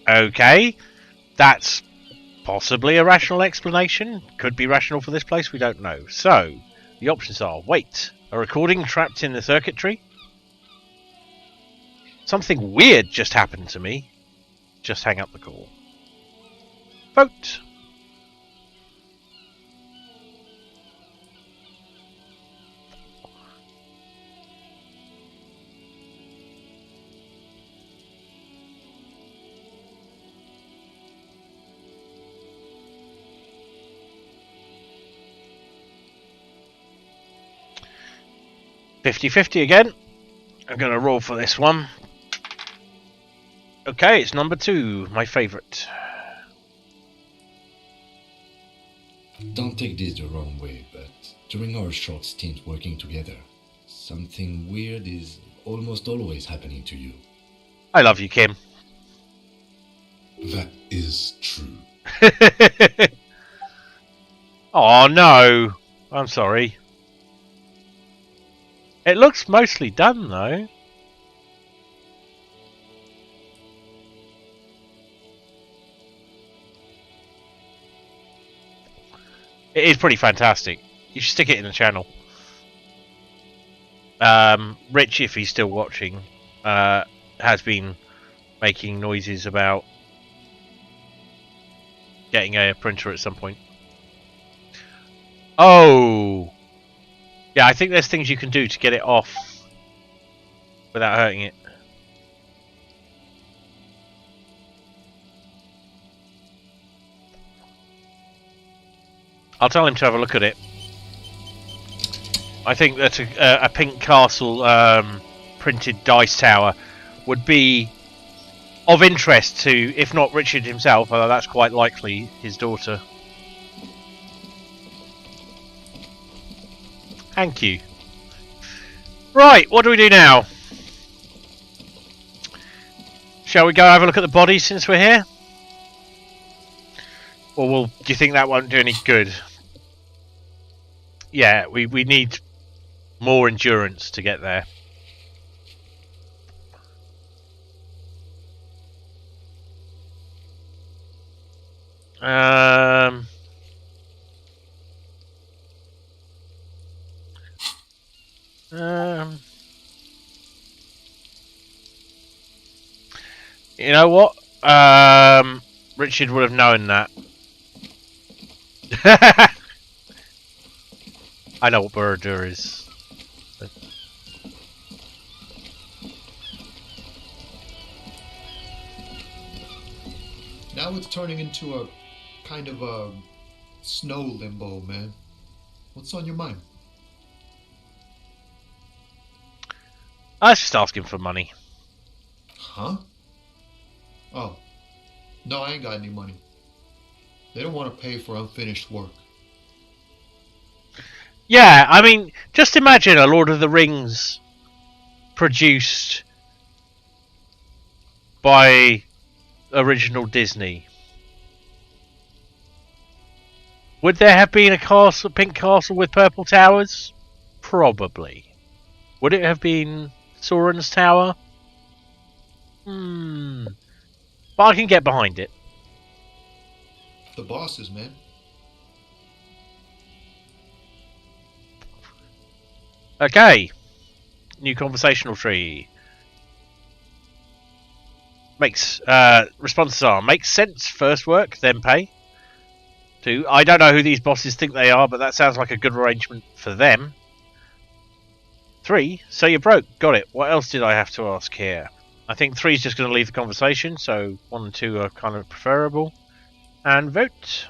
Okay, that's possibly a rational explanation. Could be rational for this place, we don't know. So, the options are, wait, a recording trapped in the circuitry? Something weird just happened to me. Just hang up the call. Vote. $50-50 again. I'm going to roll for this one. Okay, it's number 2, my favourite. Don't take this the wrong way, but during our short stint working together, something weird is almost always happening to you. I love you, Kim. That is true. Oh no, I'm sorry. It looks mostly done though. It is pretty fantastic. You should stick it in the channel. Rich, if he's still watching, has been making noises about getting a printer at some point. Oh! Yeah, I think there's things you can do to get it off without hurting it. I'll tell him to have a look at it. I think that a pink castle printed dice tower would be of interest to, if not Richard himself, although that's quite likely his daughter. Thank you. Right, what do we do now? Shall we go have a look at the bodies since we're here? Or do you think that won't do any good? Yeah, we need more endurance to get there. You know what? Richard would have known that. I know what Borodur is. Now it's turning into a kind of a snow limbo, man. What's on your mind? I was just asking for money. Huh? Oh. No, I ain't got any money. They don't want to pay for unfinished work. Yeah, I mean, just imagine a Lord of the Rings produced by original Disney. Would there have been a castle, pink castle with purple towers? Probably. Would it have been Sauron's tower? But I can get behind it. The bosses, man. Okay. New conversational tree. Responses are: makes sense, first work, then pay. 2, I don't know who these bosses think they are, but that sounds like a good arrangement for them. 3, so you're broke, got it. What else did I have to ask here? I think 3 is just going to leave the conversation, so 1 and 2 are kind of preferable. And vote.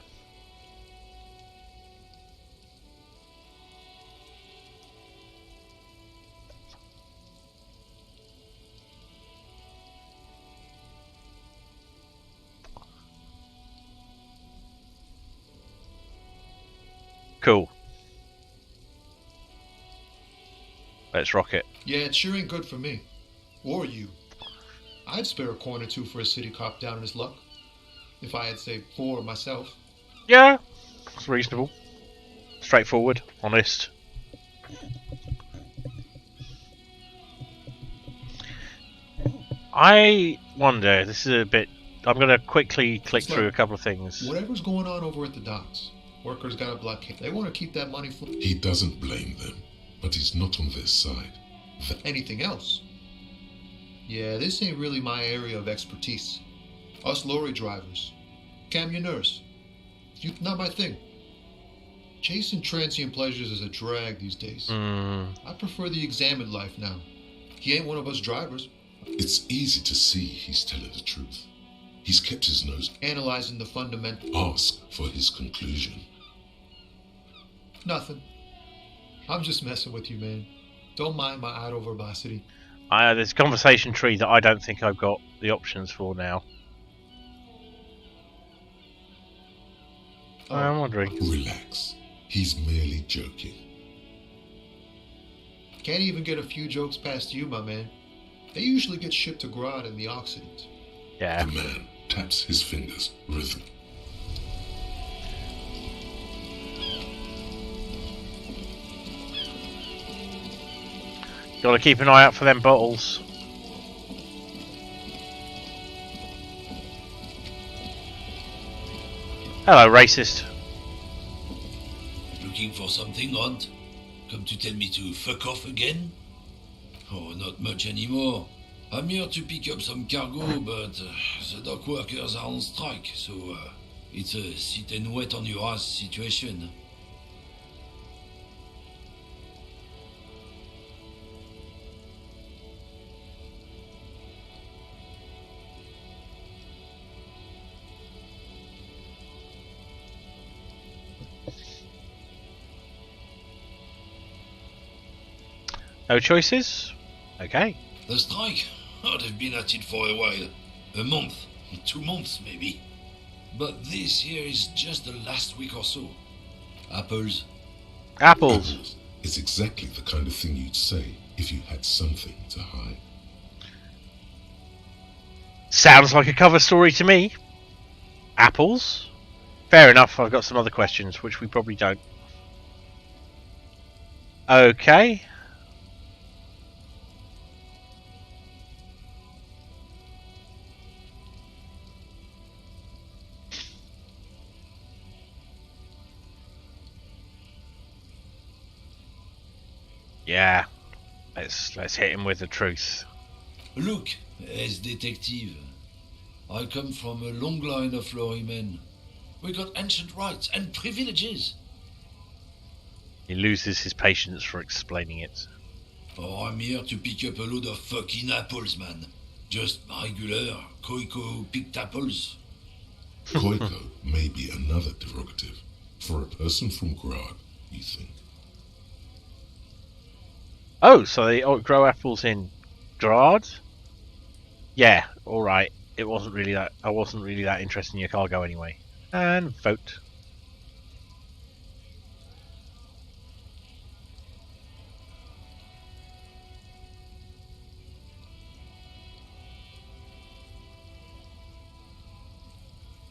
Cool. Let's rock it. Yeah, it sure ain't good for me. Or you. I'd spare a coin or two for a city cop down in his luck. If I had, say, 4 myself. Yeah, it's reasonable. Straightforward, honest. I wonder, this is a bit... I'm going to quickly click through a couple of things. Whatever's going on over at the docks, workers got a blockade. They want to keep that money for... He doesn't blame them, but he's not on their side. Anything else? Yeah, this ain't really my area of expertise. Us lorry drivers, camionneurs, not my thing. Chasing transient pleasures is a drag these days. I prefer the examined life now. He ain't one of us drivers. It's easy to see he's telling the truth. He's kept his nose. Analyzing the fundamental. Ask for his conclusion. Nothing. I'm just messing with you, man. Don't mind my idle verbosity. There's a conversation tree that I don't think I've got the options for now. I'm wondering. Relax. He's merely joking. Can't even get a few jokes past you, my man. They usually get shipped to Grodd in the Occident. Yeah. The man taps his fingers rhythmically. Gotta keep an eye out for them bottles. Hello, racist. Looking for something, Hunt? Come to tell me to fuck off again? Oh, not much anymore. I'm here to pick up some cargo, but the dock workers are on strike, so it's a sit and wait on your ass situation. No choices? Okay. The strike? Oh, they've been at it for a while. A month, 2 months maybe. But this here is just the last week or so. Apples? Apples. It's exactly the kind of thing you'd say if you had something to hide. Sounds like a cover story to me. Apples? Fair enough, I've got some other questions, which we probably don't. Okay. Yeah, let's hit him with the truth. Look, as detective, I come from a long line of lorrymen. We got ancient rights and privileges. He loses his patience for explaining it. Oh, I'm here to pick up a load of fucking apples, man. Just regular Koiko picked apples. Koiko may be another derogative for a person from Grad, you think. Oh, so they grow apples in Grad? Yeah, alright. I wasn't really that interested in your cargo anyway. And vote.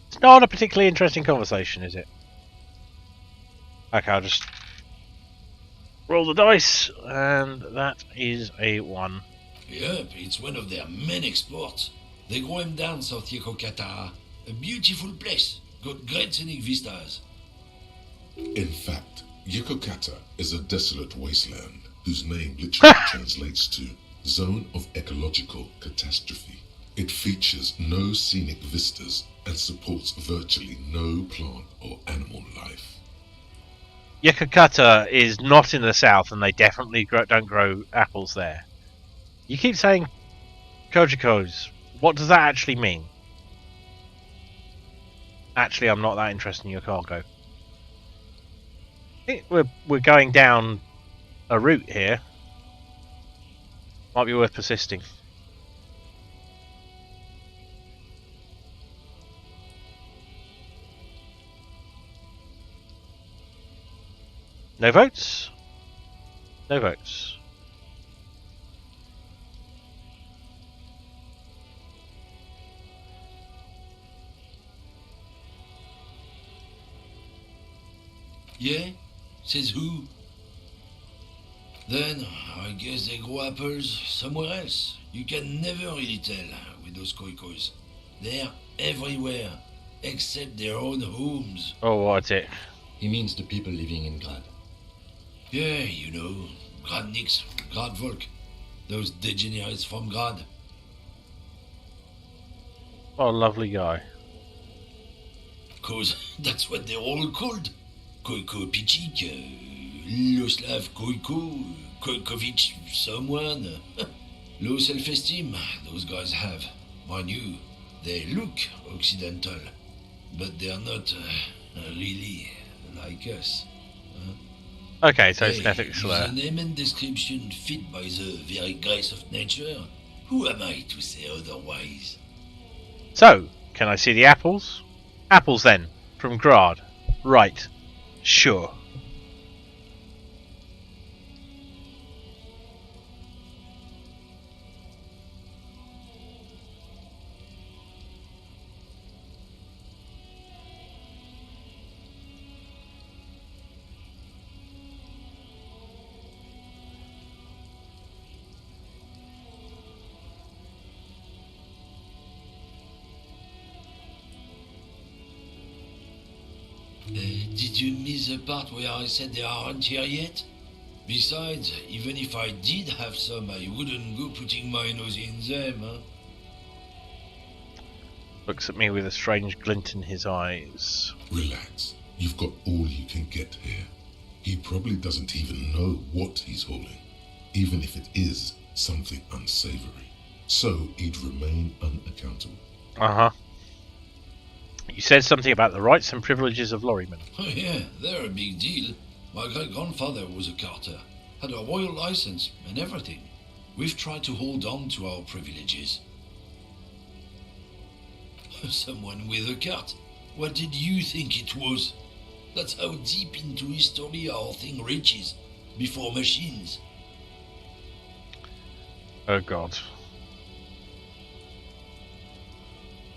It's not a particularly interesting conversation, is it? Okay, I'll just roll the dice, and that is a 1. Yep, it's one of their main exports. They grow him down South Yekokata. A beautiful place. Got great scenic vistas. In fact, Yekokata is a desolate wasteland whose name literally translates to Zone of Ecological Catastrophe. It features no scenic vistas and supports virtually no plant or animal life. Yekokata is not in the south, and they definitely don't grow apples there. You keep saying Kojikos. What does that actually mean? Actually, I'm not that interested in your cargo. I think we're going down a route here. Might be worth persisting. No votes? No votes. Yeah? Says who? Then, I guess they grow apples somewhere else. You can never really tell with those Koikos. They're everywhere, except their own homes. Oh, what's it? He means the people living in Grad. Yeah, you know, Gradniks, Gradvolk, those degenerates from Grad. What a lovely guy. 'Cause that's what they're all called. Koiko Pichik, Loslav Koiko, Koikovich someone. Low self-esteem those guys have. Mind you, they look occidental, but they're not really like us. Okay, so Hey, it's ethics if there. the name and description fit by the very grace of nature, who am I to say otherwise? So, can I see the apples? Apples then, from Grad. Right. Sure. Did you miss the part where I said they aren't here yet? Besides, even if I did have some, I wouldn't go putting my nose in them, huh? Looks at me with a strange glint in his eyes. Relax. You've got all you can get here. He probably doesn't even know what he's hauling, even if it is something unsavory. So he'd remain unaccountable. Uh-huh. You said something about the rights and privileges of lorrymen. Oh yeah, they're a big deal. My great-grandfather was a carter, had a royal license and everything. We've tried to hold on to our privileges. Someone with a cart. What did you think it was? That's how deep into history our thing reaches, before machines. Oh god.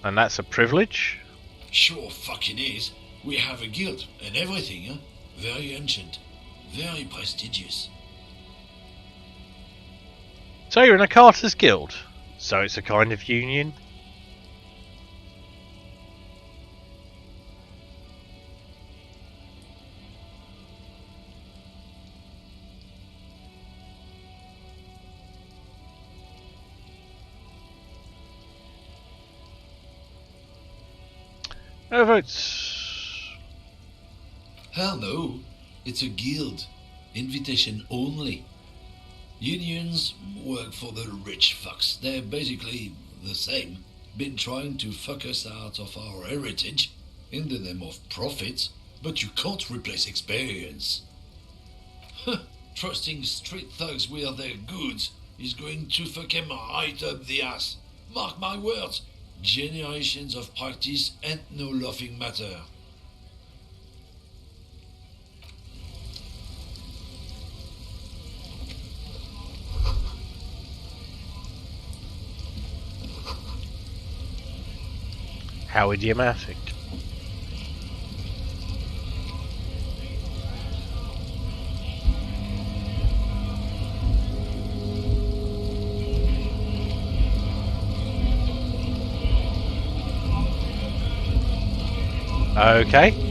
And that's a privilege? Sure fucking is. We have a guild and everything, huh? Very ancient, very prestigious. So you're in a carter's guild? So it's a kind of union? No votes. Hell no, it's a guild. Invitation only. Unions work for the rich fucks. They're basically the same. Been trying to fuck us out of our heritage in the name of profit, but you can't replace experience. Trusting street thugs with their goods is going to fuck him right up the ass. Mark my words, generations of practice ain't no laughing matter. How idiomatic. Okay.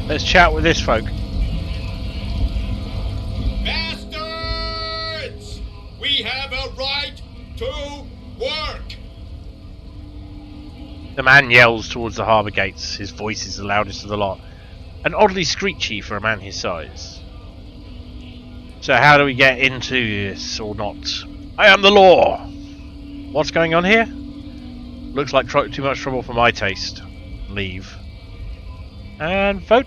Let's chat with this folk. Bastards! We have a right to work! The man yells towards the harbour gates. His voice is the loudest of the lot, and oddly screechy for a man his size. So how do we get into this, or not? I am the law! What's going on here? Looks like too much trouble for my taste. Leave. And vote.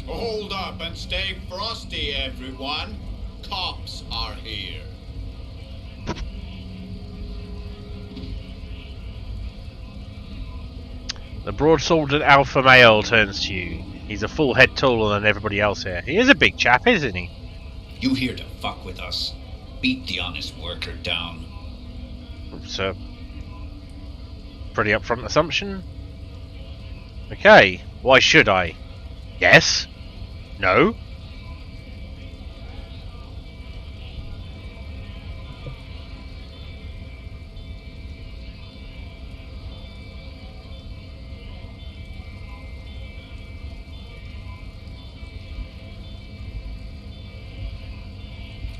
Hold up and stay frosty, everyone. Cops are here. The broad-sworded alpha male turns to you. He's a full head taller than everybody else here. He is a big chap, isn't he? You here to fuck with us? Beat the honest worker down. It's a pretty upfront assumption. Okay, why should I? Yes? No?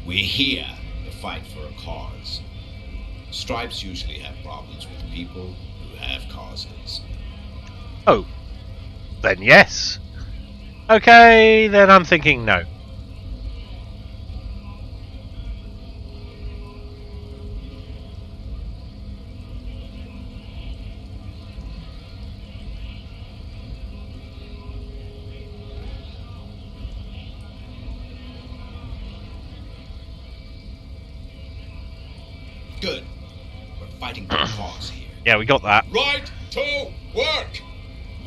We're here to fight for a cause. Stripes usually have problems with people who have causes. Oh. Then yes. Okay, then I'm thinking no. Good. We're fighting for a cause here. Yeah, we got that. Right to work!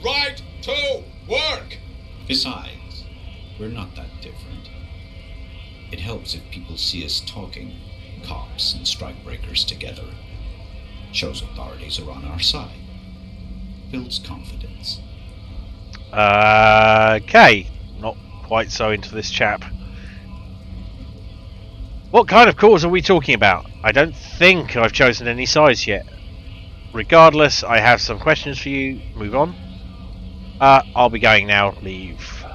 Right to work! Besides, we're not that different. It helps if people see us talking, cops and strikebreakers together. Shows authorities are on our side. Builds confidence. Okay. Not quite so into this chap. What kind of cause are we talking about? I don't think I've chosen any sides yet. Regardless, I have some questions for you. Move on. I'll be going now. Leave.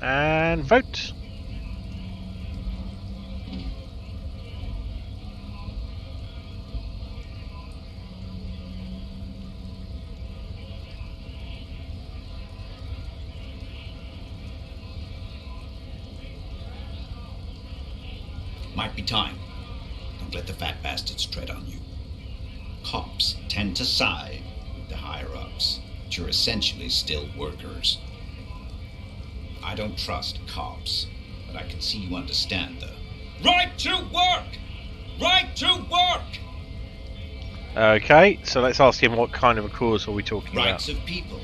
And vote. Might be time. Don't let the fat bastards tread on you. Cops tend to side with the higher-ups, but you're essentially still workers. I don't trust cops, but I can see you understand the right to work! Right to work! Okay, so let's ask him what kind of a cause are we talking Rights about? of people,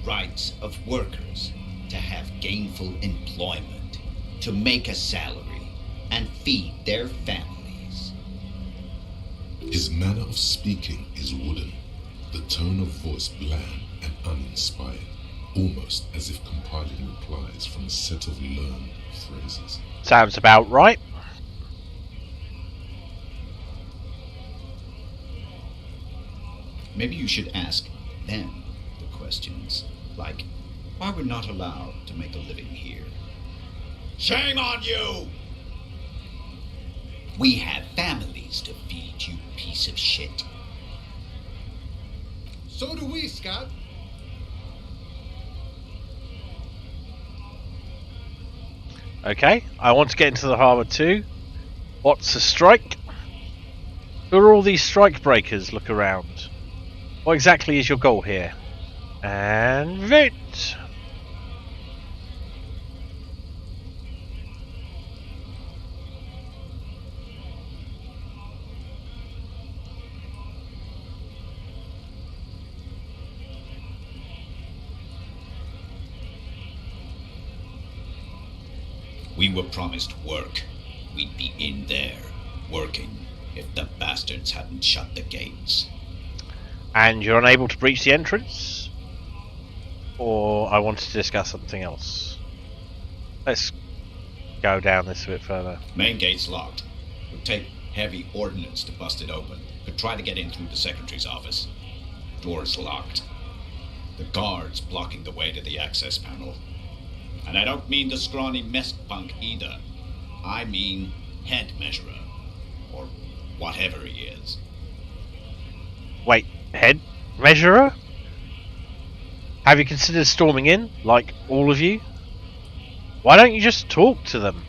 rights of workers, to have gainful employment, to make a salary, and feed their families. His manner of speaking is wooden, the tone of voice bland and uninspired, almost as if compiling replies from a set of learned phrases. Sounds about right. Maybe you should ask them the questions, like why we're not allowed to make a living here. Shame on you! We have families to feed, you piece of shit. So do we, Scott. Okay, I want to get into the harbour too. What's a strike? Who are all these strike breakers? Look around. What exactly is your goal here? And vote! We were promised work. We'd be in there, working, if the bastards hadn't shut the gates. And you're unable to breach the entrance? Or I wanted to discuss something else. Let's go down this a bit further. Main gate's locked. Would take heavy ordnance to bust it open. Could try to get in through the secretary's office. Door's locked. The guard's blocking the way to the access panel. And I don't mean the scrawny mess punk either. I mean head measurer. Or whatever he is. Wait, head measurer? Have you considered storming in, like all of you? Why don't you just talk to them?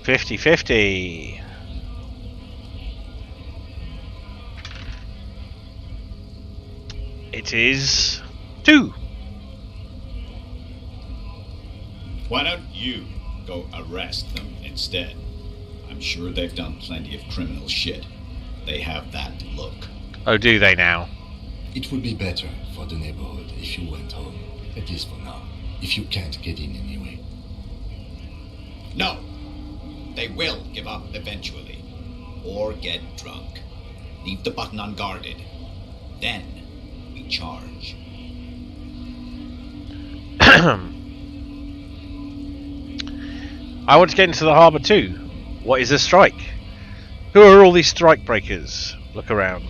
$50-50. It is 2. Why don't you go arrest them instead? I'm sure they've done plenty of criminal shit. They have that look. Oh, do they now? It would be better for the neighborhood if you went home, at least for now, if you can't get in anyway. No! They will give up eventually. Or get drunk. Leave the button unguarded. Then we charge. I want to get into the harbour too. What is a strike? Who are all these strike breakers? Look around.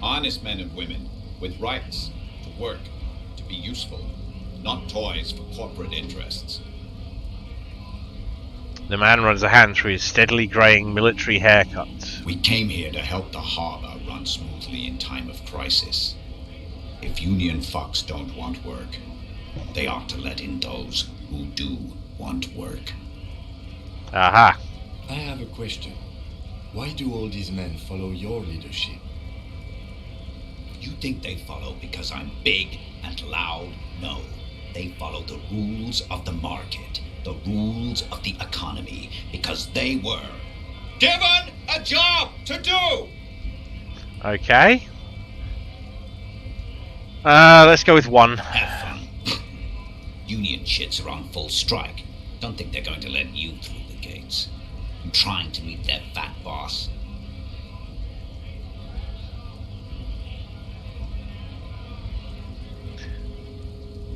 Honest men and women with rights to work, to be useful, not toys for corporate interests. The man runs a hand through his steadily greying military haircut. We came here to help the harbor run smoothly in time of crisis. If union fucks don't want work, they ought to let in those who do want work. Aha. I have a question. Why do all these men follow your leadership? You think they follow because I'm big and loud? No. They follow the rules of the market, the rules of the economy, because they were Given a job to do! Okay. Let's go with 1. have fun. Union shits are on full strike. Don't think they're going to let you through the gates. I'm trying to meet their fat boss.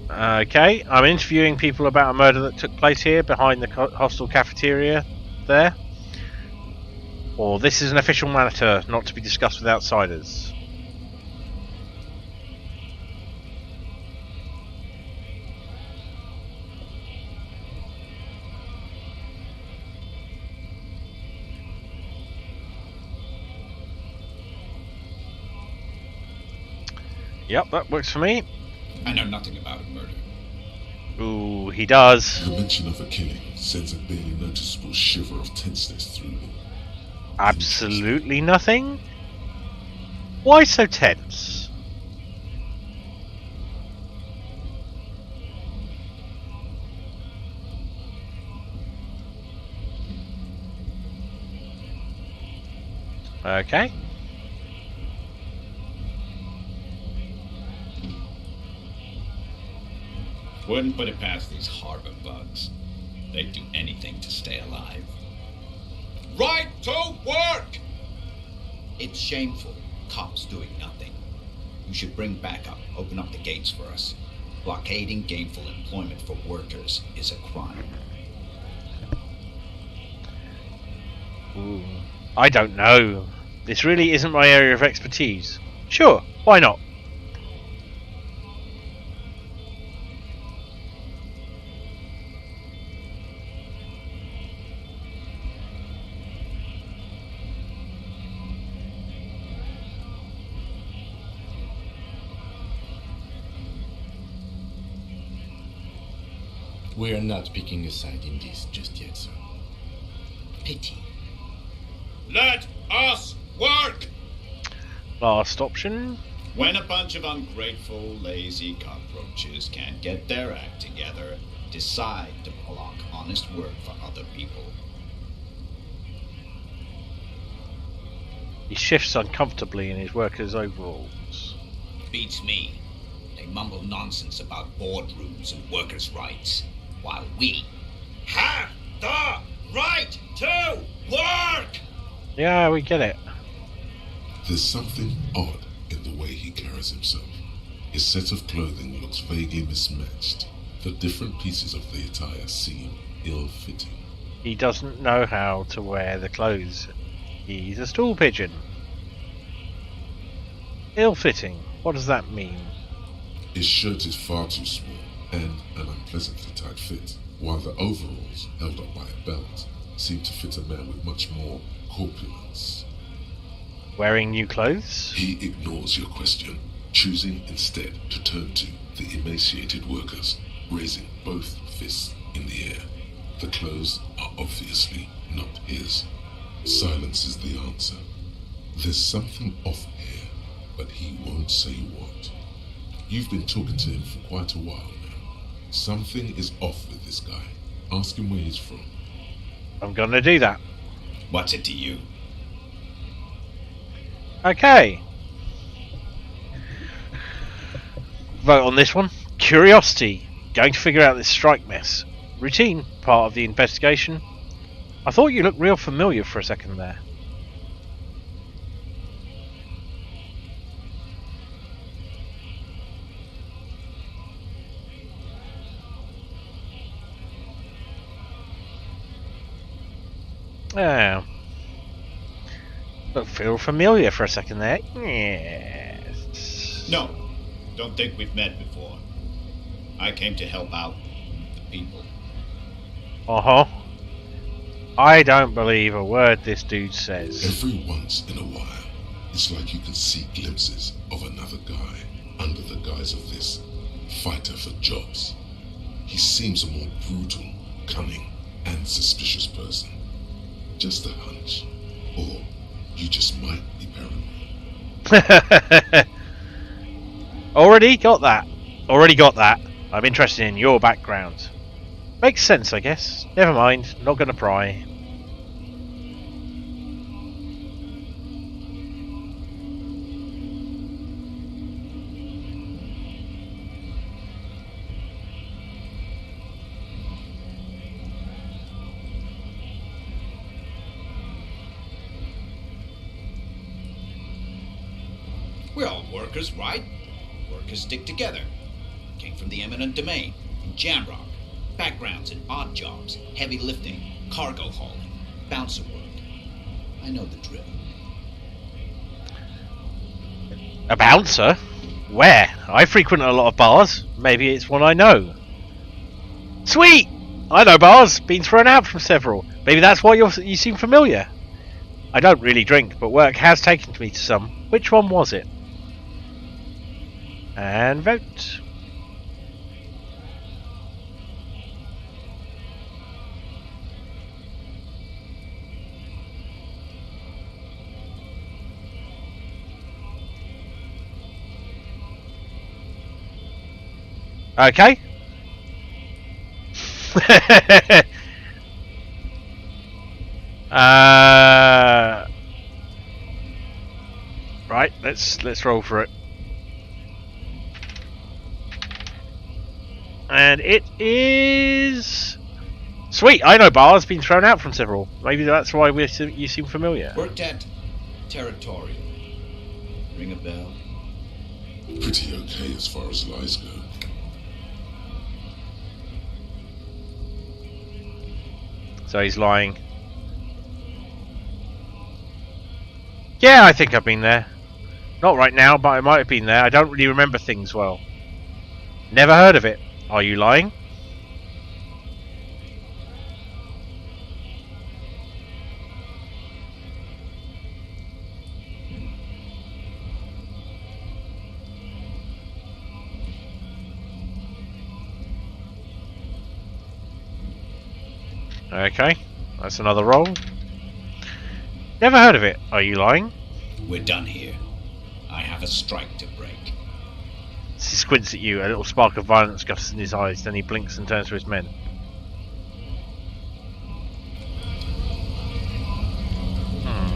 Okay, I'm interviewing people about a murder that took place here behind the hostel cafeteria there. Or this is an official matter not to be discussed with outsiders. Yep, that works for me. I know nothing about a murder. Ooh, he does. The mention of a killing sends a barely noticeable shiver of tenseness through him. Absolutely nothing? Why so tense? Okay. Wouldn't put it past these harbor bugs. They'd do anything to stay alive. Right to work! It's shameful. Cops doing nothing. You should bring backup. Open up the gates for us. Blockading gainful employment for workers is a crime. Ooh. I don't know. This really isn't my area of expertise. Sure, why not? We are not picking a side in this just yet, sir. Pity. Let us work! Last option. When a bunch of ungrateful, lazy cockroaches can't get their act together, decide to block honest work for other people. He shifts uncomfortably in his worker's overalls. Beats me. They mumble nonsense about boardrooms and workers' rights, while we Have the right to work! Yeah, we get it. There's something odd in the way he carries himself. His set of clothing looks vaguely mismatched. The different pieces of the attire seem ill-fitting. He doesn't know how to wear the clothes. He's a stool pigeon. Ill-fitting. What does that mean? His shirt is far too small and an unpleasantly tight fit, while the overalls, held up by a belt, seem to fit a man with much more corpulence. Wearing new clothes? He ignores your question, choosing instead to turn to the emaciated workers, raising both fists in the air. The clothes are obviously not his. Silence is the answer. There's something off here, but he won't say what. You've been talking to him for quite a while now. Something is off with this guy. Ask him where he's from. I'm gonna do that. What's it to you? Okay. Vote on this one. Curiosity. Going to figure out this strike mess. Routine. Part of the investigation. I thought you looked real familiar for a second there. Oh. Look, feel familiar for a second there. Yes. No, don't think we've met before. I came to help out the people. Uh-huh. I don't believe a word this dude says. Every once in a while, it's like you can see glimpses of another guy under the guise of this fighter for jobs. He seems a more brutal, cunning, and suspicious person. Just a hunch. Or you just might be paranoid. Already got that. I'm interested in your background. Makes sense, I guess. Never mind, not gonna pry. We're all workers, right? Workers stick together. Came from the eminent domain, in Jamrock. Backgrounds in odd jobs, heavy lifting, cargo hauling, bouncer work. I know the drill. A bouncer? Where? I frequent a lot of bars. Maybe it's one I know. Sweet! I know bars. Been thrown out from several. Maybe that's why you seem familiar. I don't really drink, but work has taken me to some. Which one was it? And vote. Okay. let's roll for it. And it is sweet. I know Bar's been thrown out from several. Maybe that's why you seem familiar. Worked at Territorial. Ring a bell? Pretty okay as far as lies go. So he's lying. Yeah, I think I've been there. Not right now, but I might have been there. I don't really remember things well. Never heard of it. Are you lying? Okay, that's another roll. Never heard of it. Are you lying? We're done here. I have a strike to break. He squints at you, a little spark of violence gusts in his eyes, then he blinks and turns to his men.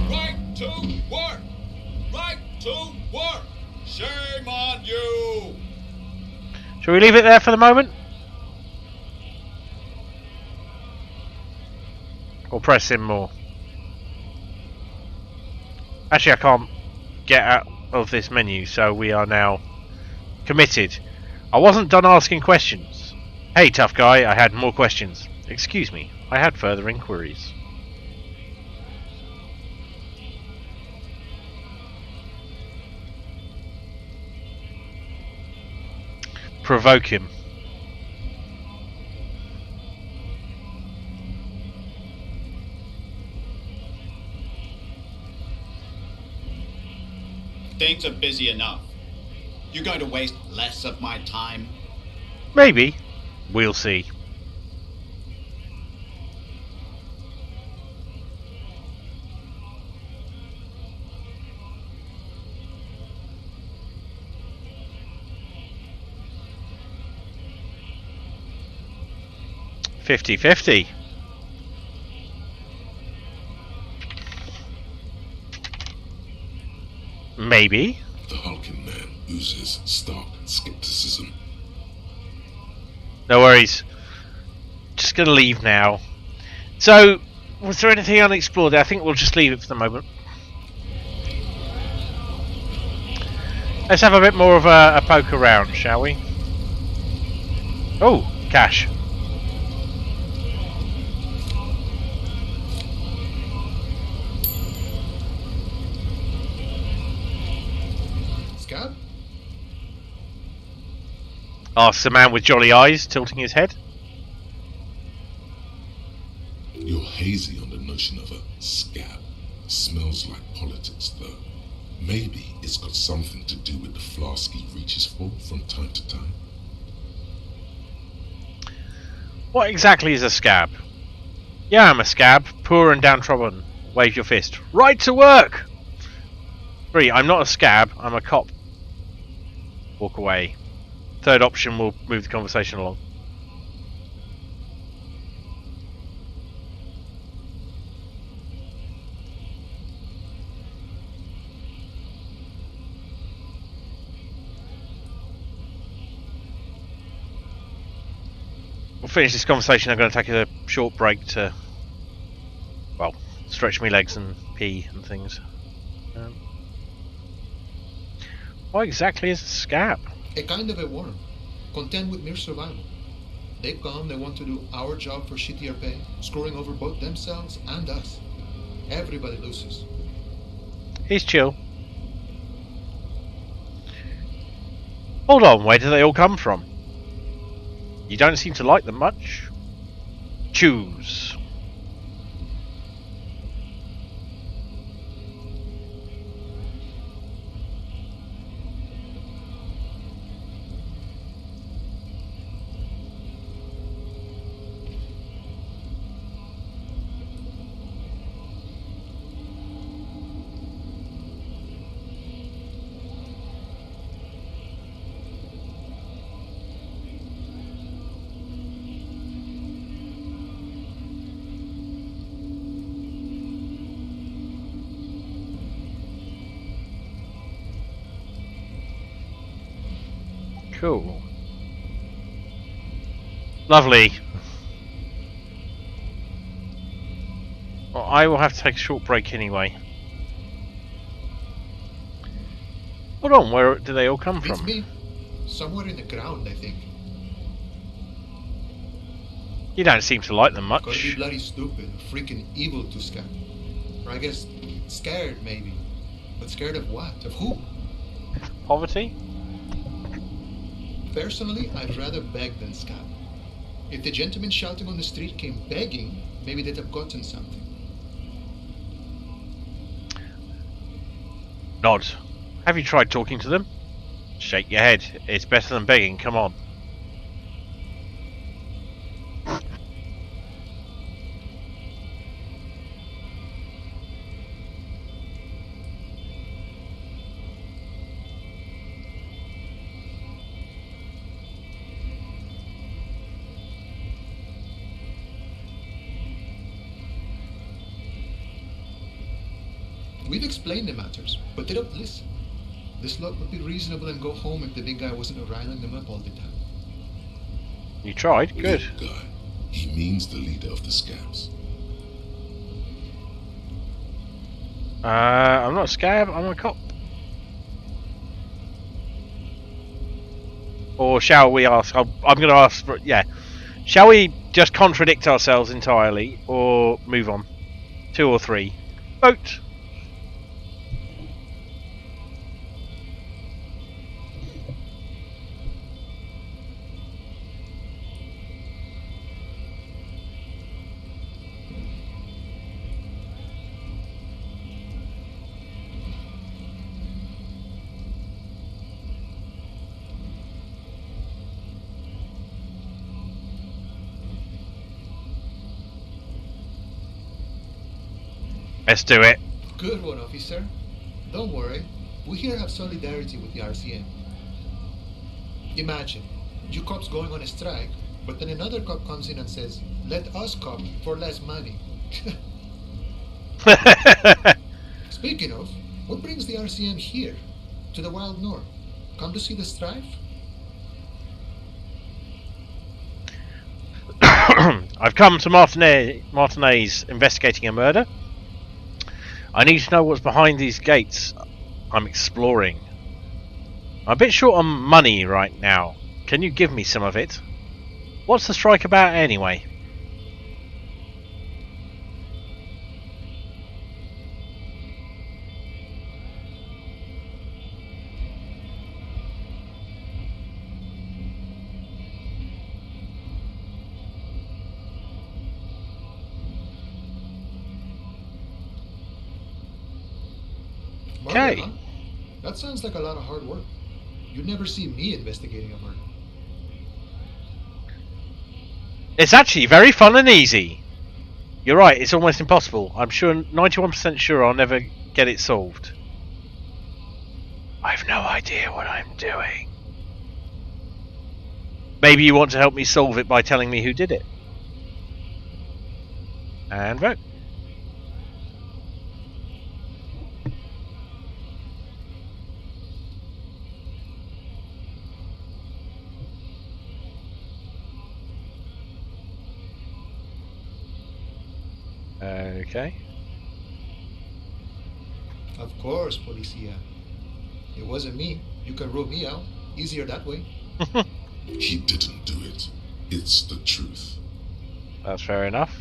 Right to work! Right to work! Shame on you! Shall we leave it there for the moment? Or press him more? Actually, I can't get out of this menu, so we are now committed. I wasn't done asking questions. Hey, tough guy, I had more questions. Excuse me, I had further inquiries. Provoke him. Things are busy enough. You're going to waste less of my time? Maybe. We'll see. $50-50. Maybe. The hulking man oozes stark skepticism. No worries. Just gonna leave now. So, was there anything unexplored? I think we'll just leave it for the moment. Let's have a bit more of a poke around, shall we? Oh, cash. Scab? Asks the man with jolly eyes, tilting his head. You're hazy on the notion of a scab. Smells like politics, though. Maybe it's got something to do with the flask he reaches for from time to time. What exactly is a scab? Yeah, I'm a scab, poor and downtrodden. Wave your fist. Right to work! 3. I'm not a scab, I'm a cop. Walk away. Third option will move the conversation along. We'll finish this conversation. I'm going to take a short break to, well, stretch my legs and pee and things. What exactly is a scab? A kind of a worm, content with mere survival. They come, they want to do our job for shittier pay, screwing over both themselves and us. Everybody loses. He's chill. Hold on, where do they all come from? You don't seem to like them much. Choose. Cool. Lovely. Well, I will have to take a short break anyway. Hold on, where do they all come It's from? me. Somewhere in the ground, I think. You don't seem to like them Gotta be much. bloody stupid, freaking evil to scam. Or I guess scared, maybe. But scared of what? Of who? Poverty? Personally, I'd rather beg than scam. If the gentleman shouting on the street came begging, maybe they'd have gotten something. Nod. Have you tried talking to them? Shake your head. It's better than begging, come on. We've explained the matters, but they don't listen. This lot would be reasonable and go home if the big guy wasn't riling them up all the time. You tried? Good. Big guy. He means the leader of the scabs. I'm not a scab, I'm a cop. Or shall we ask? I'm going to ask for, yeah. Shall we just contradict ourselves entirely or move on? 2 or 3? Vote. Let's do it. Good one, officer. Don't worry. We here have solidarity with the RCM. Imagine, you cops going on a strike, but then another cop comes in and says, let us cop for less money. Speaking of, what brings the RCM here, to the Wild North? Come to see the strife? I've come to Martinaise investigating a murder. I need to know what's behind these gates. I'm exploring. I'm a bit short on money right now. Can you give me some of it? What's the strike about anyway? Okay. Murder, huh? That sounds like a lot of hard work. You'd never see me investigating a murder. It's actually very fun and easy. You're right, it's almost impossible. I'm sure, 91% sure I'll never get it solved. I've no idea what I'm doing. Maybe you want to help me solve it by telling me who did it. And vote. Okay. Of course, Policia. It wasn't me. You can rule me out. Easier that way. He didn't do it. It's the truth. That's fair enough.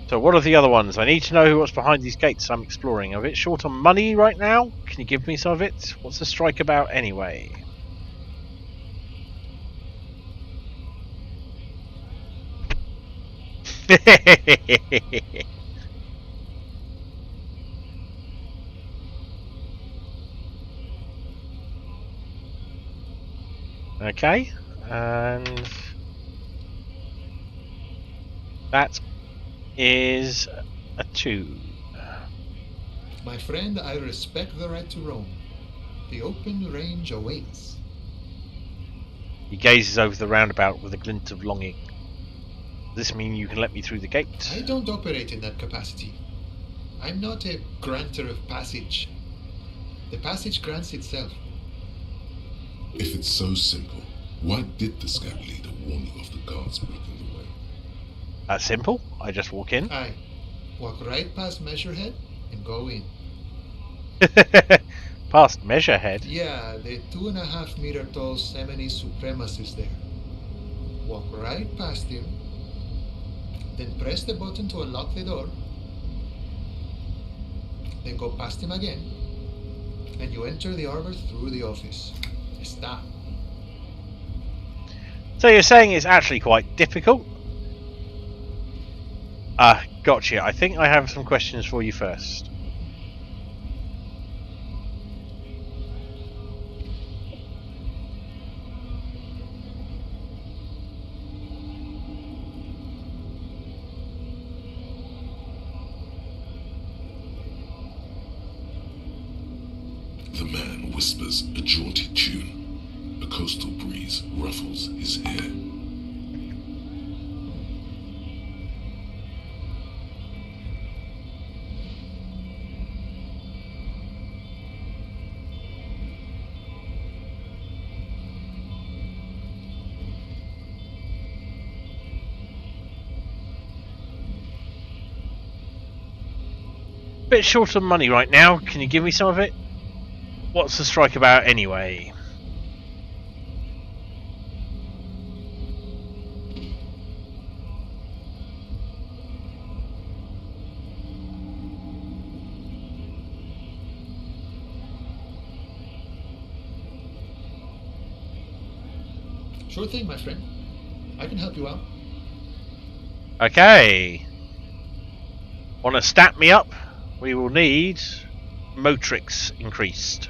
So what are the other ones? I need to know what's behind these gates I'm exploring. I'm a bit short on money right now. Can you give me some of it? What's the strike about anyway? Okay, and that is a 2. My friend, I respect the right to roam. The open range awaits. He gazes over the roundabout with a glint of longing. Does this mean you can let me through the gate? I don't operate in that capacity. I'm not a granter of passage. The passage grants itself. If it's so simple, why did the scout leader warn you of the guards blocking the way? That's simple. I just walk in. Aye. Walk right past Measurehead and go in. Past Measurehead. Yeah, the 2.5 meter tall Seminese supremacist there. Walk right past him, then press the button to unlock the door, then go past him again, and you enter the arbor through the office. Stop. So you're saying it's actually quite difficult? Gotcha. I think I have some questions for you first. The man whispers a jaunty tune. A coastal breeze ruffles his hair. Bit short of money right now. Can you give me some of it? What's the strike about anyway? Sure thing, my friend. I can help you out. Okay. Want to stat me up? We will need Motrix increased.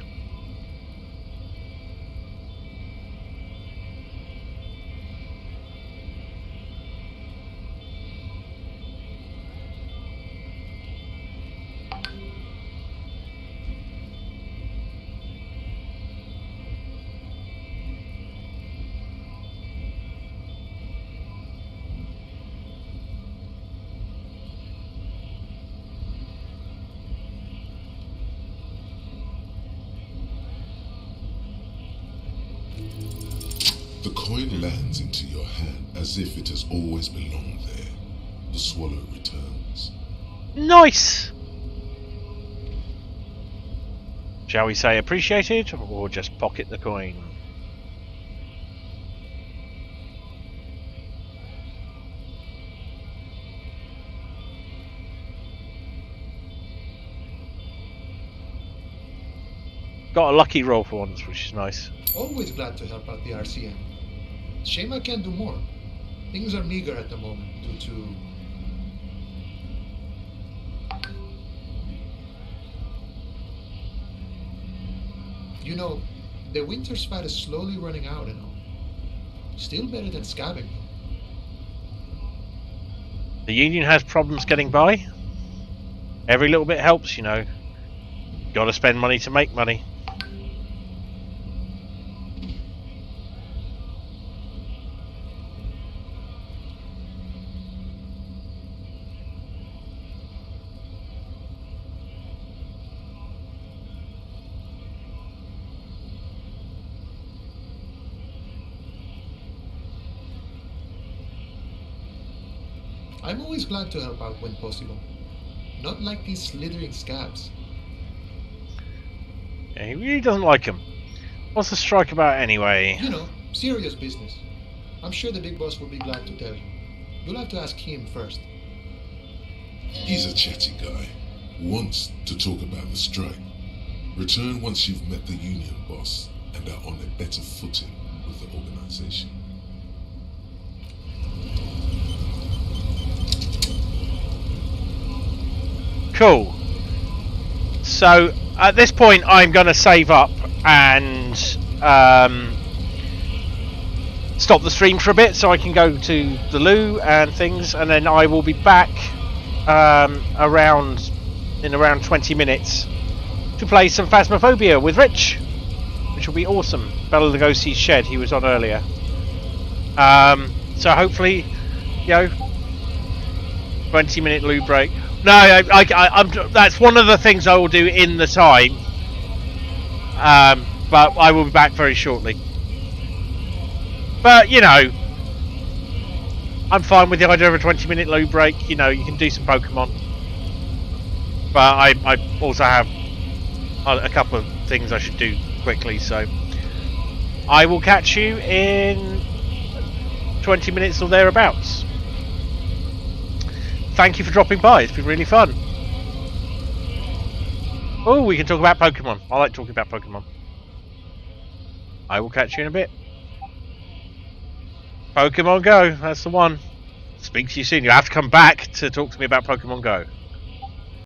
The coin lands into your hand as if it has always belonged there. The swallow returns. Nice! Shall we say appreciated, or just pocket the coin? Got a lucky roll for once, which is nice. Always glad to help out the RCM. Shame I can't do more. Things are meager at the moment due to... You know, the winter's fat is slowly running out and all. Still better than scabbing. The Union has problems getting by. Every little bit helps, you know. Gotta spend money to make money. I'm always glad to help out when possible. Not like these slithering scabs. Yeah, he really doesn't like him. What's the strike about anyway? You know, serious business. I'm sure the big boss will be glad to tell you. You'll have to ask him first. He's a chatty guy. Wants to talk about the strike. Return once you've met the union boss and are on a better footing with the organization. Cool. So at this point, I'm going to save up and stop the stream for a bit, so I can go to the loo and things, and then I will be back around 20 minutes to play some Phasmophobia with Rich, which will be awesome. Bela Lugosi's shed he was on earlier. So hopefully, 20-minute loo break. No, I'm, that's one of the things I will do in the time. But I will be back very shortly. But, you know, I'm fine with the idea of a 20-minute loo break. You know, you can do some Pokemon. But I also have a couple of things I should do quickly, so I will catch you in 20 minutes or thereabouts. Thank you for dropping by. It's been really fun. Oh, we can talk about Pokemon. I like talking about Pokemon. I will catch you in a bit. Pokemon Go, that's the one. Speak to you soon. You have to come back to talk to me about Pokemon Go.